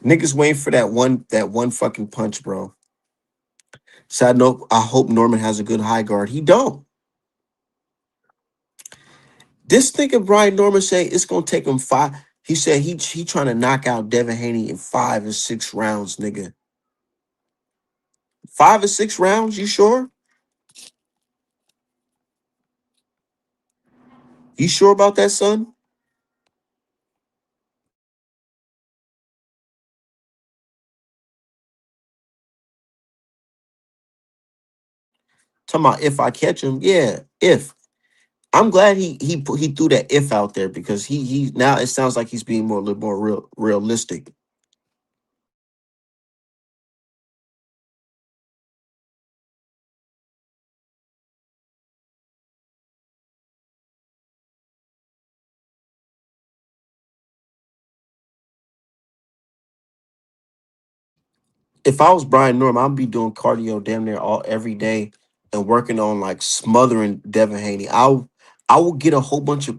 Niggas waiting for that one fucking punch, bro. So I hope Norman has a good high guard. He don't. This nigga Brian Norman say it's gonna take him five. He said he trying to knock out Devin Haney in 5 or 6 rounds, nigga. 5 or 6 rounds? You sure? You sure about that, son? talking about if I catch him, yeah, if. I'm glad he threw that if out there because he now it sounds like he's being more a little more realistic. If I was Brian Norm, I'd be doing cardio damn near all every day and working on like smothering Devin Haney. I will get a whole bunch of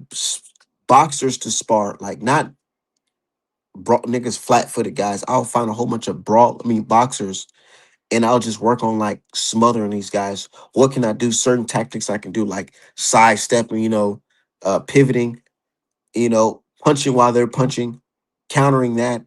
boxers to spar, like not niggas flat footed guys. I'll find a whole bunch of boxers, and I'll just work on like smothering these guys. What can I do? Certain tactics I can do, like sidestepping, pivoting, punching while they're punching, countering that.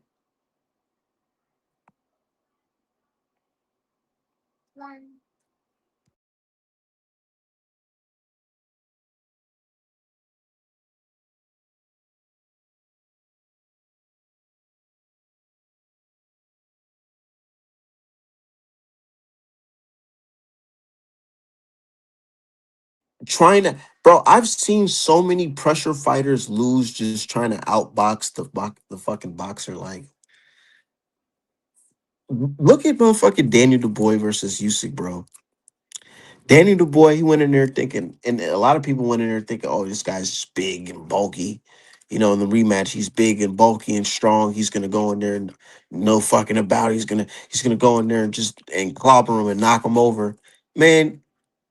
Trying to, bro, I've seen so many pressure fighters lose just trying to outbox the fucking boxer. Like, look at motherfucking Daniel Dubois versus Usyk, bro. Danny Dubois, he went in there thinking, and a lot of people went in there thinking, oh, this guy's just big and bulky. In the rematch, he's big and bulky and strong. He's gonna go in there and no fucking about. He's gonna go in there and just and clobber him and knock him over. Man,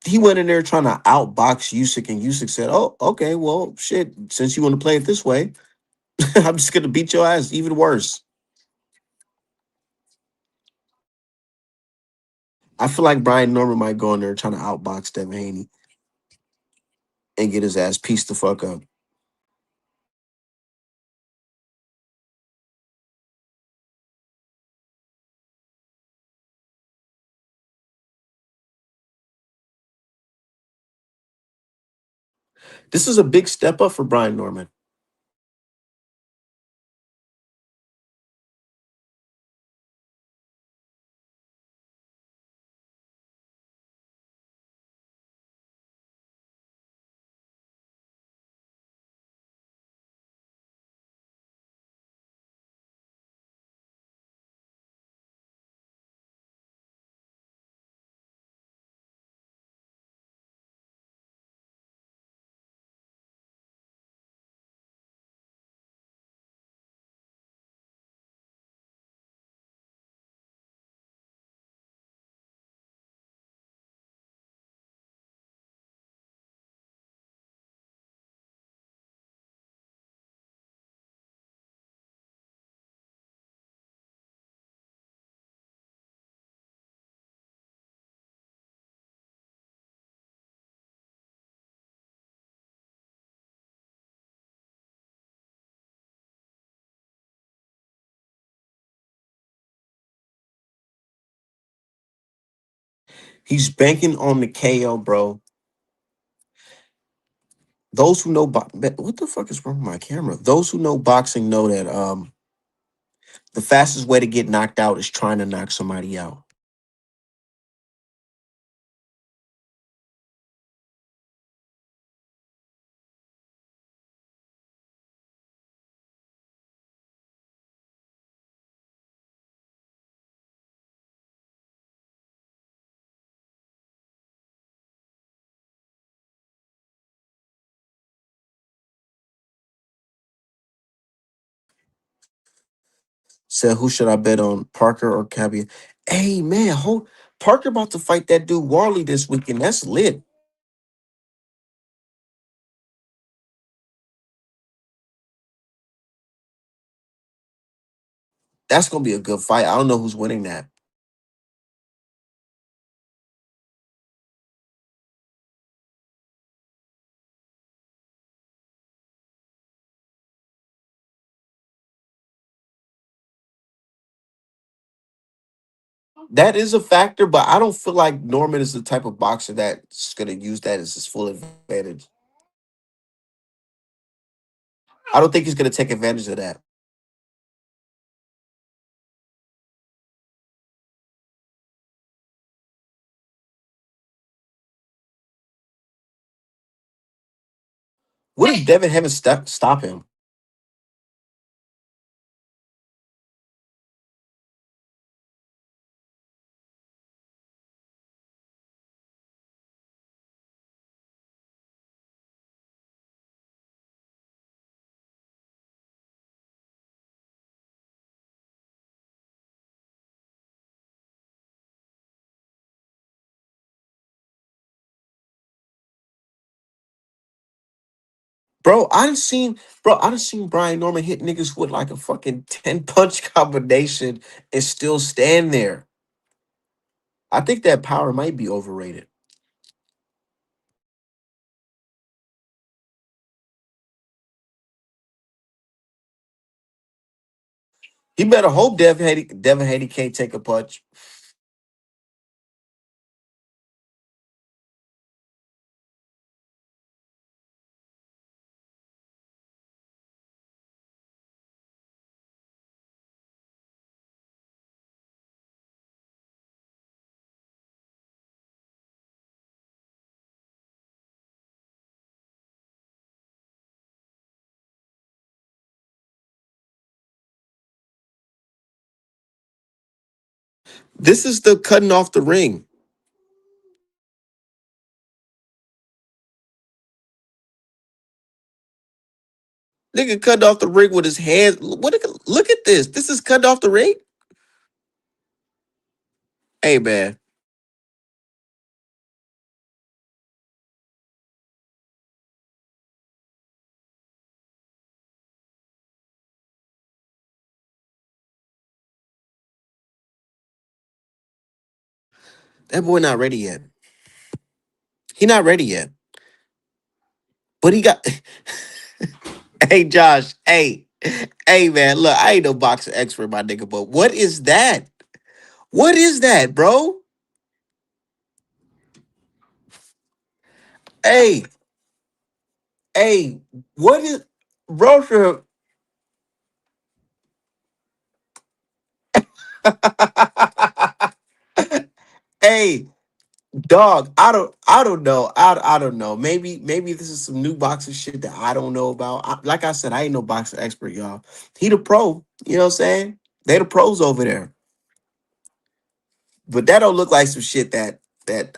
he went in there trying to outbox Usyk, and Usyk said, "Oh, okay, well, shit. Since you want to play it this way, I'm just gonna beat your ass even worse." I feel like Brian Norman might go in there trying to outbox Devin Haney and get his ass pieced the fuck up. This is a big step up for Brian Norman. He's banking on the KO, bro. Those who know what the fuck is wrong with my camera? Those who know boxing know that the fastest way to get knocked out is trying to knock somebody out. Said, who should I bet on, Parker or Cabby? Hey man, Parker about to fight that dude Warley this weekend. That's lit. That's gonna be a good fight. I don't know who's winning that. That is a factor, but I don't feel like Norman is the type of boxer that's gonna use that as his full advantage. I don't think he's gonna take advantage of that. What if Devin Haney stop him? I done seen Brian Norman hit niggas with like a fucking 10 punch combination and still stand there. I think that power might be overrated. He better hope Devin Haney can't take a punch. This is the cutting off the ring. Nigga cutting off the ring with his hands. Look at this. This is cutting off the ring. Hey man, that boy not ready yet. He not ready yet. But he got. Hey Josh. Hey man. Look, I ain't no boxing expert, my nigga. But what is that? What is that, bro? Hey, hey. What is, bro? Hey, dog. I don't know. I don't know. Maybe this is some new boxing shit that I don't know about. Like I said, I ain't no boxing expert, y'all. He the pro. You know what I'm saying? They the pros over there. But that don't look like some shit that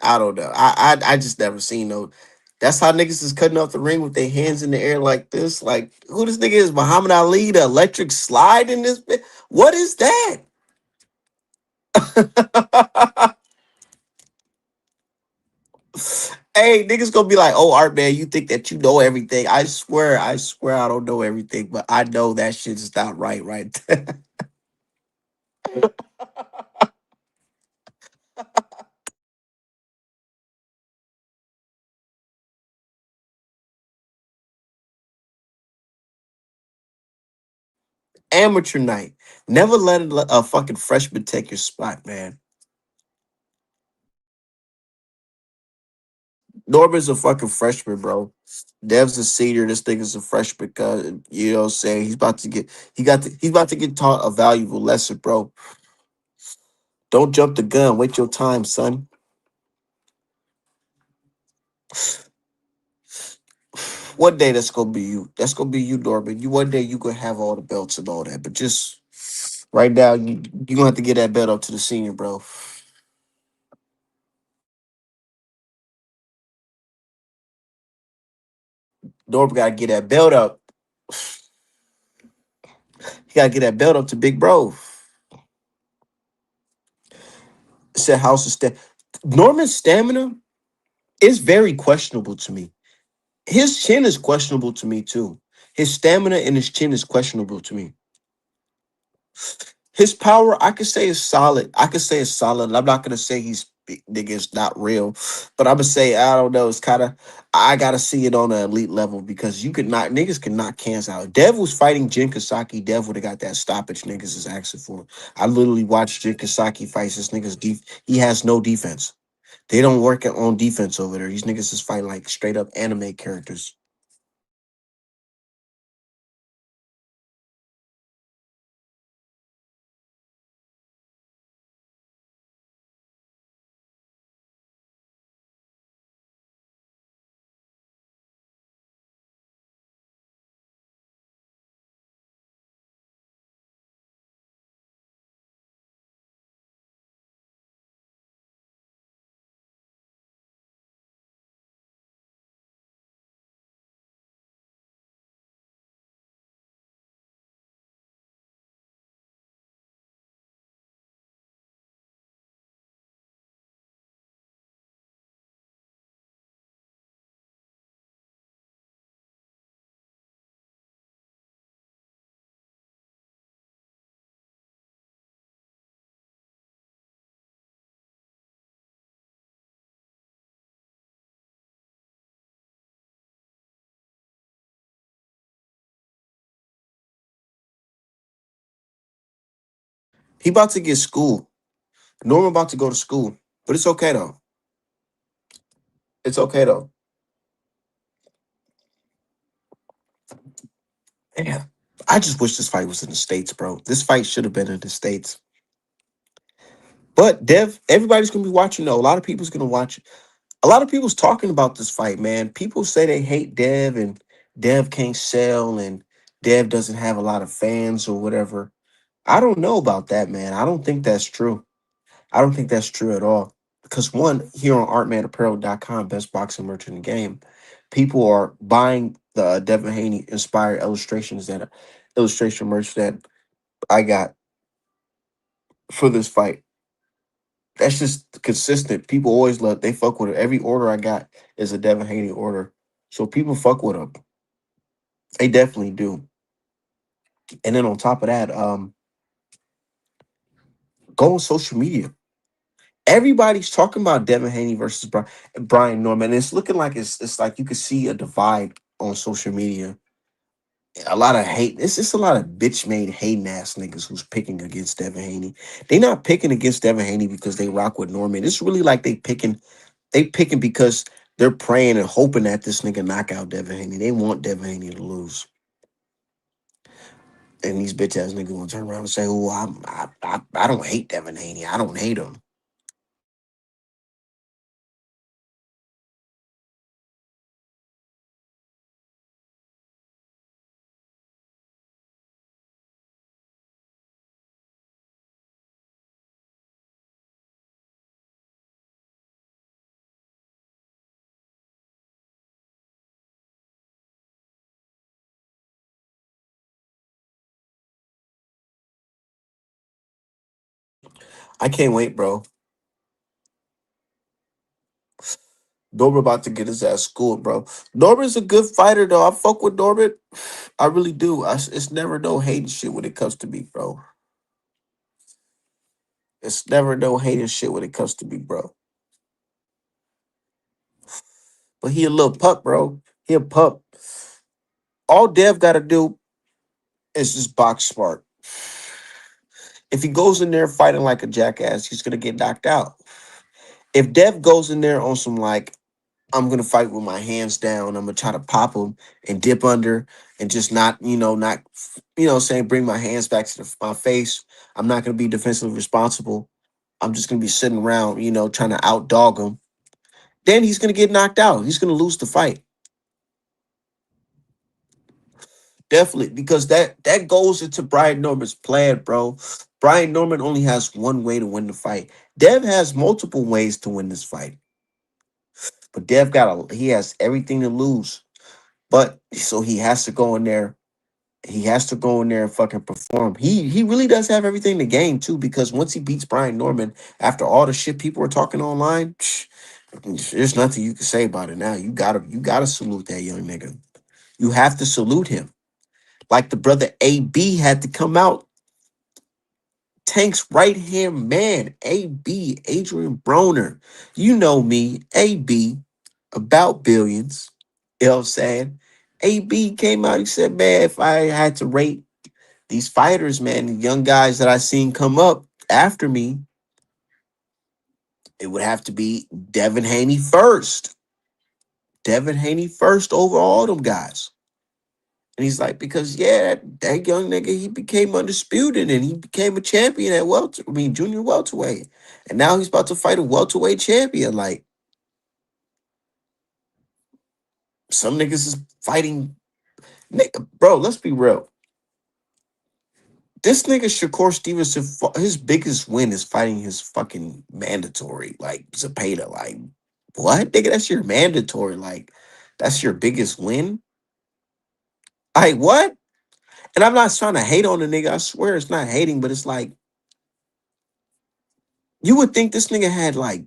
I don't know. I just never seen no. That's how niggas is cutting off the ring with their hands in the air like this. Like who this nigga is? Muhammad Ali, the electric slide in this bit. What is that? Hey, niggas gonna be like, "Oh, Art man, you think that you know everything?" I swear, I don't know everything, but I know that shit's not right, right there. Amateur night. Never let a fucking freshman take your spot, man. Norman's a fucking freshman, bro. Dev's a senior. This nigga's a freshman. Cause you know what I'm saying. He's about to get taught a valuable lesson, bro. Don't jump the gun. Wait your time, son. One day that's gonna be you. That's gonna be you, Norman. You one day you gonna have all the belts and all that. But just right now, you gonna have to get that belt up to the senior, bro. Norman gotta get that belt up. He gotta get that belt up to Big Bro. Said House of Stamina. Norman's stamina is very questionable to me. His chin is questionable to me too. His stamina and his chin is questionable to me. His power, I could say, is solid. I could say it's solid. I'm not gonna say nigga is not real, but I'm gonna say I don't know. It's kind of I gotta see it on an elite level because you could not niggas could knock cans out. Dev was fighting Jin Kasaki. Dev would have got that stoppage niggas is asking for. I literally watched Jin Kasaki fights. This niggas he has no defense. They don't work on defense over there. These niggas is fighting like straight up anime characters. He about to get school. Norman about to go to school. But it's okay though. It's okay though. Yeah. I just wish this fight was in the States, bro. This fight should have been in the States. But Dev, everybody's gonna be watching though. A lot of people's gonna watch. A lot of people's talking about this fight, man. People say they hate Dev and Dev can't sell and Dev doesn't have a lot of fans or whatever. I don't know about that, man. I don't think that's true. I don't think that's true at all. Because one, here on artmanapparel.com, best boxing merch in the game, people are buying the Devin Haney inspired illustrations that illustration merch that I got for this fight. That's just consistent. People always love they fuck with it. Every order I got is a Devin Haney order. So people fuck with them. They definitely do. And then on top of that, go on social media. Everybody's talking about Devin Haney versus Brian Norman. And it's looking like it's like you can see a divide on social media. A lot of hate. It's just a lot of bitch made hating ass niggas who's picking against Devin Haney. They not picking against Devin Haney because they rock with Norman. It's really like they picking because they're praying and hoping that this nigga knock out Devin Haney. They want Devin Haney to lose. And these bitch ass niggas gonna turn around and say, "Oh, I don't hate Devin Haney. I don't hate him." I can't wait, bro. Norbert about to get his ass schooled, bro. Norbert's a good fighter, though. I fuck with Norbert. I really do. It's never no hating shit when it comes to me, bro. It's never no hating shit when it comes to me, bro. But he a little pup, bro. He a pup. All Dev got to do is just box smart. If he goes in there fighting like a jackass, he's gonna get knocked out. If Dev goes in there on some like, I'm gonna fight with my hands down, I'm gonna try to pop him and dip under and just not saying bring my hands back to my face. I'm not gonna be defensively responsible. I'm just gonna be sitting around, trying to outdog him. Then he's gonna get knocked out. He's gonna lose the fight. Definitely, because that goes into Brian Norman's plan, bro. Brian Norman only has one way to win the fight. Dev has multiple ways to win this fight, but he has everything to lose. But so he has to go in there. He has to go in there and fucking perform. He really does have everything to gain too, because once he beats Brian Norman, after all the shit people are talking online, there's nothing you can say about it now. You gotta salute that young nigga. You have to salute him. Like the brother AB had to come out. Tank's right hand man, AB, Adrian Broner. You know me, AB, about billions. You know what I'm saying? AB came out, he said, man, if I had to rate these fighters, man, the young guys that I seen come up after me, it would have to be Devin Haney first. Devin Haney first over all them guys. And he's like, because yeah, that young nigga, he became undisputed and he became a champion at junior welterweight. And now he's about to fight a welterweight champion. Like some niggas is fighting. Bro, let's be real. This nigga Shakur Stevenson, his biggest win is fighting his fucking mandatory, like Zapata. Like, what? Nigga, that's your mandatory. Like, that's your biggest win? Like, what? And I'm not trying to hate on the nigga. I swear it's not hating, but it's like, you would think this nigga had like,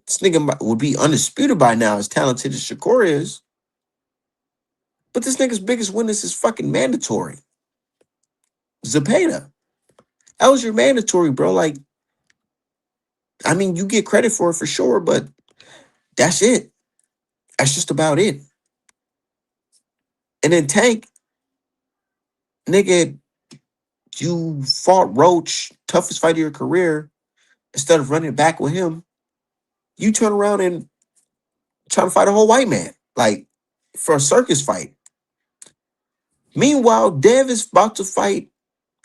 this nigga would be undisputed by now, as talented as Shakur is. But this nigga's biggest win is his fucking mandatory. Zapata. That was your mandatory, bro. Like, I mean, you get credit for it for sure, but that's it. That's just about it. And then Tank, nigga, You fought Roach, toughest fight of your career. Instead of running back with him, you turn around and try to fight a whole white man, like for a circus fight. Meanwhile, Dev is about to fight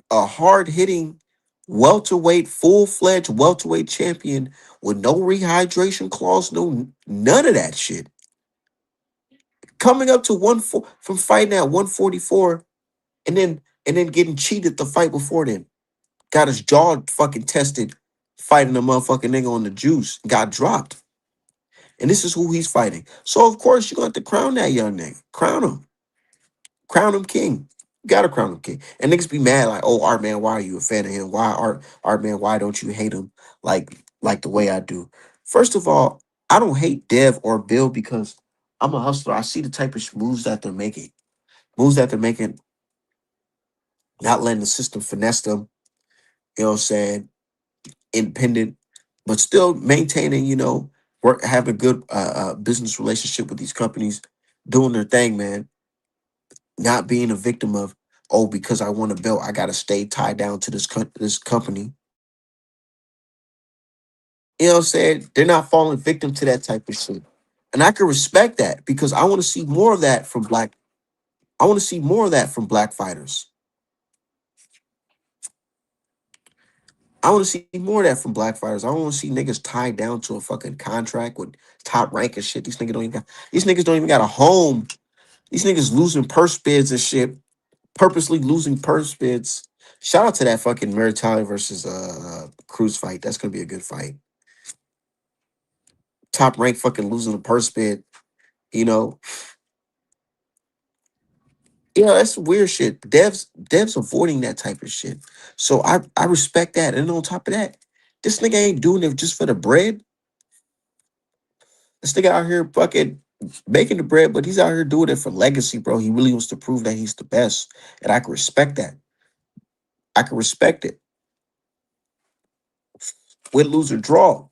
a hard hitting welterweight, full fledged welterweight champion with no rehydration clause, no none of that shit. Coming up to from fighting at 144 and then getting cheated the fight before then. Got his jaw fucking tested fighting a motherfucking nigga on the juice. Got dropped. And this is who he's fighting. So of course you're gonna have to crown that young nigga. Crown him. Crown him king. You gotta crown him king. And niggas be mad like, oh Art man, why are you a fan of him? Why Art man, why don't you hate him like the way I do? First of all, I don't hate Dev or Bill because I'm a hustler. I see the type of moves that they're making. Moves that they're making, not letting the system finesse them, you know what I'm saying? Independent, but still maintaining, work, having a good business relationship with these companies, doing their thing, man. Not being a victim of, oh, because I want a belt, I gotta stay tied down to this company. You know what I'm saying? They're not falling victim to that type of shit. And I can respect that because I want to see more of that from black. I want to see more of that from black fighters. I want to see more of that from black fighters. I don't want to see niggas tied down to a fucking contract with top rank and shit. These niggas don't even got a home. These niggas losing purse bids and shit, purposely losing purse bids. Shout out to that fucking Meritali versus Cruz fight. That's gonna be a good fight. Top rank fucking losing a purse bid. You know, that's weird shit. Dev's avoiding that type of shit. So I respect that. And on top of that, this nigga ain't doing it just for the bread. This nigga out here fucking making the bread, but he's out here doing it for legacy, bro. He really wants to prove that he's the best. And I can respect that. I can respect it. Win, lose, or draw.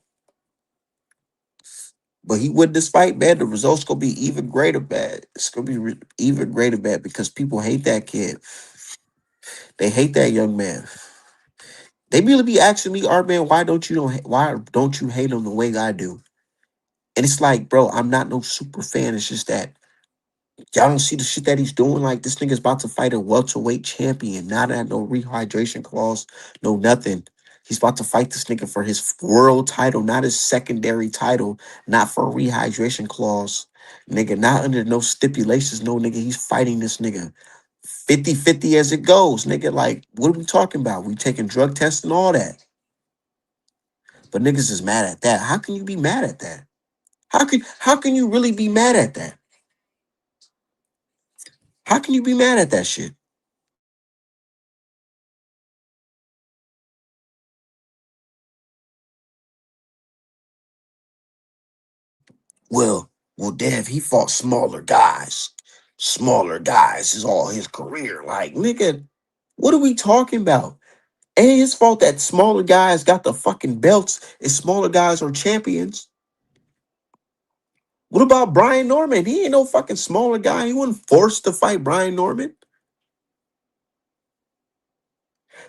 But he win this fight, man. The results gonna be even greater, bad. It's gonna be even greater, bad, because people hate that kid. They hate that young man. They really be asking me, "Art man, why don't you hate him the way I do?" And it's like, bro, I'm not no super fan. It's just that y'all don't see the shit that he's doing. Like this nigga's about to fight a welterweight champion, not at no rehydration clause, no nothing. He's about to fight this nigga for his world title, not his secondary title, not for a rehydration clause. Nigga, not under no stipulations. No, nigga, he's fighting this nigga 50-50 as it goes. Nigga, like, what are we talking about? We taking drug tests and all that. But niggas is mad at that. How can you be mad at that? How can you really be mad at that? How can you be mad at that shit? Well, Dev, he fought smaller guys. Smaller guys is all his career. Like, nigga, what are we talking about? Ain't his fault that smaller guys got the fucking belts and smaller guys are champions. What about Brian Norman? He ain't no fucking smaller guy. He wasn't forced to fight Brian Norman.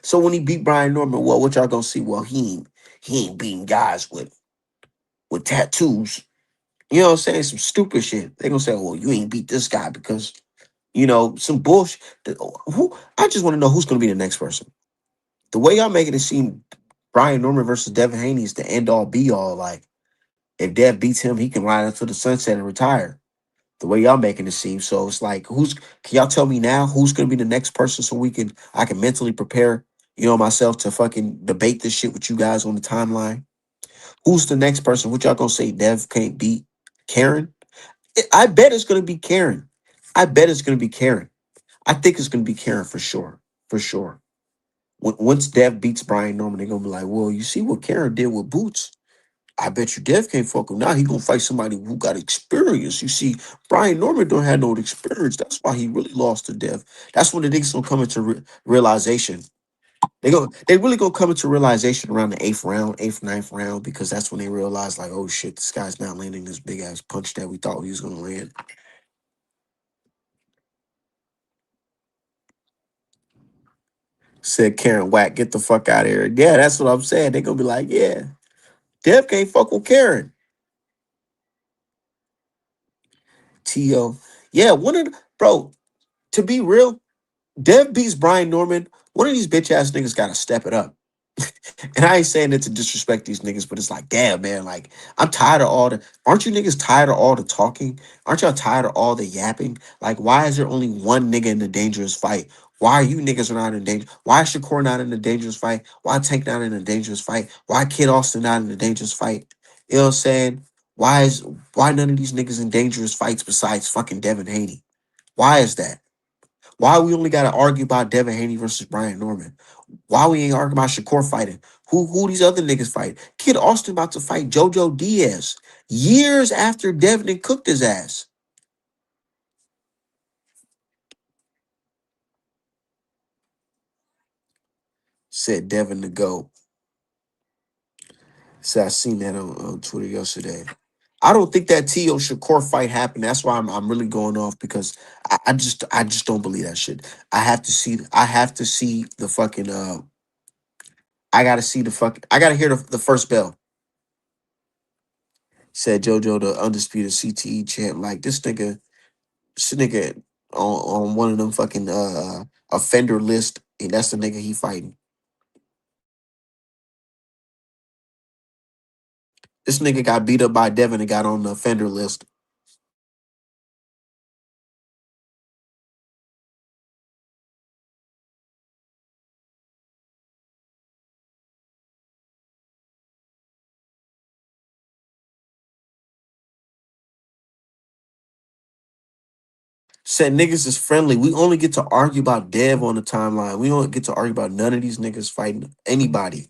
So when he beat Brian Norman, well, what y'all gonna see? Well, he ain't beating guys with tattoos. You know what I'm saying? Some stupid shit. They gonna say, well, you ain't beat this guy because some bullshit. Who I just want to know who's gonna be the next person. The way y'all making it seem Brian Norman versus Devin Haney is the end all be all. Like if Dev beats him, he can ride into the sunset and retire. The way y'all making it seem. So it's like can y'all tell me now who's gonna be the next person so I can mentally prepare, myself to fucking debate this shit with you guys on the timeline? Who's the next person? What y'all gonna say Dev can't beat Karen? I bet it's gonna be Karen. I bet it's gonna be Karen. I think it's gonna be Karen for sure. For sure. Once Dev beats Brian Norman, they're gonna be like, well, you see what Karen did with Boots. I bet you Dev can't fuck him. Now he gonna fight somebody who got experience. You see, Brian Norman don't have no experience. That's why he really lost to Dev. That's when the niggas gonna come into realization. They really gonna come into realization around the eighth round, eighth, ninth round, because that's when they realize like, oh shit, this guy's not landing this big ass punch that we thought he was gonna land. Said Karen Whack, get the fuck out of here. Yeah, that's what I'm saying. They gonna be like, yeah, Dev can't fuck with Karen. T.O. Yeah, one of the, bro, to be real, Dev beats Brian Norman. One of these bitch ass niggas gotta step it up. And I ain't saying it to disrespect these niggas, but it's like, damn, man, like, I'm tired of all the, aren't you niggas tired of all the talking? Aren't y'all tired of all the yapping? Like, why is there only one nigga in the dangerous fight? Why are you niggas not in danger? Why is Shakur not in the dangerous fight? Why Tank not in the dangerous fight? Why Kid Austin not in the dangerous fight? You know what I'm saying? Why none of these niggas in dangerous fights besides fucking Devin Haney? Why is that? Why we only gotta argue about Devin Haney versus Brian Norman? Why we ain't arguing about Shakur fighting? Who these other niggas fight? Kid Austin about to fight JoJo Diaz years after Devin had cooked his ass. Said Devin to go. Said I seen that on Twitter yesterday. I don't think that T.O. Shakur fight happened. That's why I'm really going off because I just don't believe that shit. I have to see the fucking I gotta see the fucking I gotta hear the first bell. Said JoJo the undisputed CTE champ. Like this nigga on one of them fucking offender list, and that's the nigga he fighting. This nigga got beat up by Devin and got on the offender list. Said niggas is friendly. We only get to argue about Dev on the timeline. We don't get to argue about none of these niggas fighting anybody.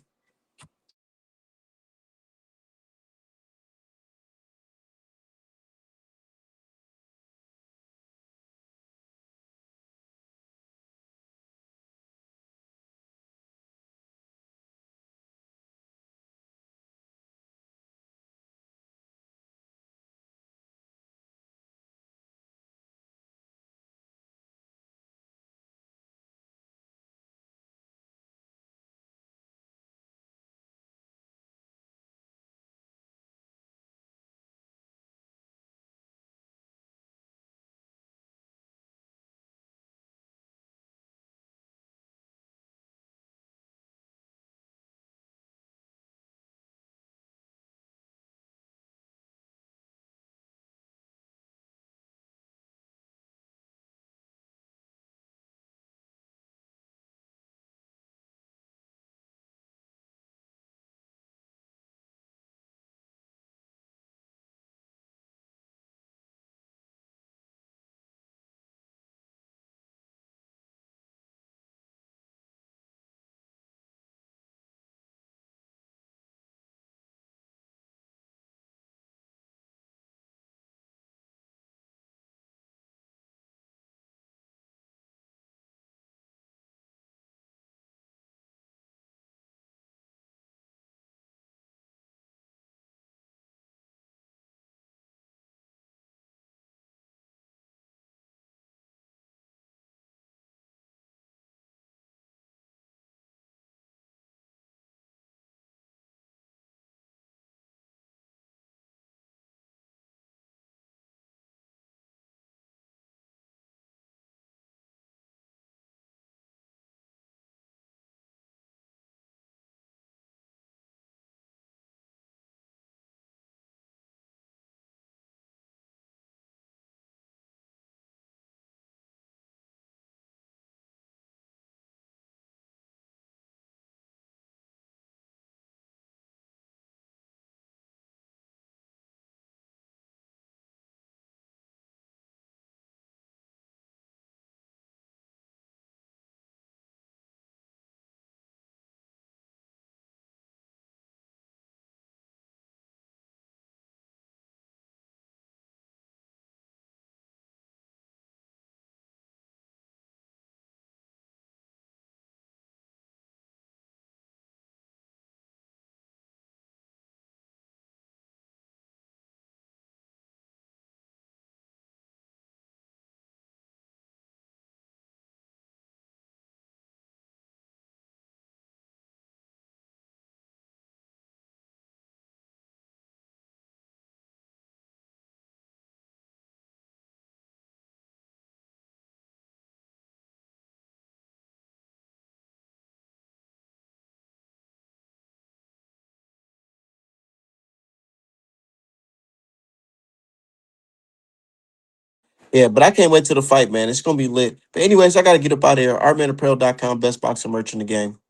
Yeah, but I can't wait to the fight, man. It's gonna be lit. But anyways, I gotta get up out of here. Artmanapparel.com, best boxing merch in the game.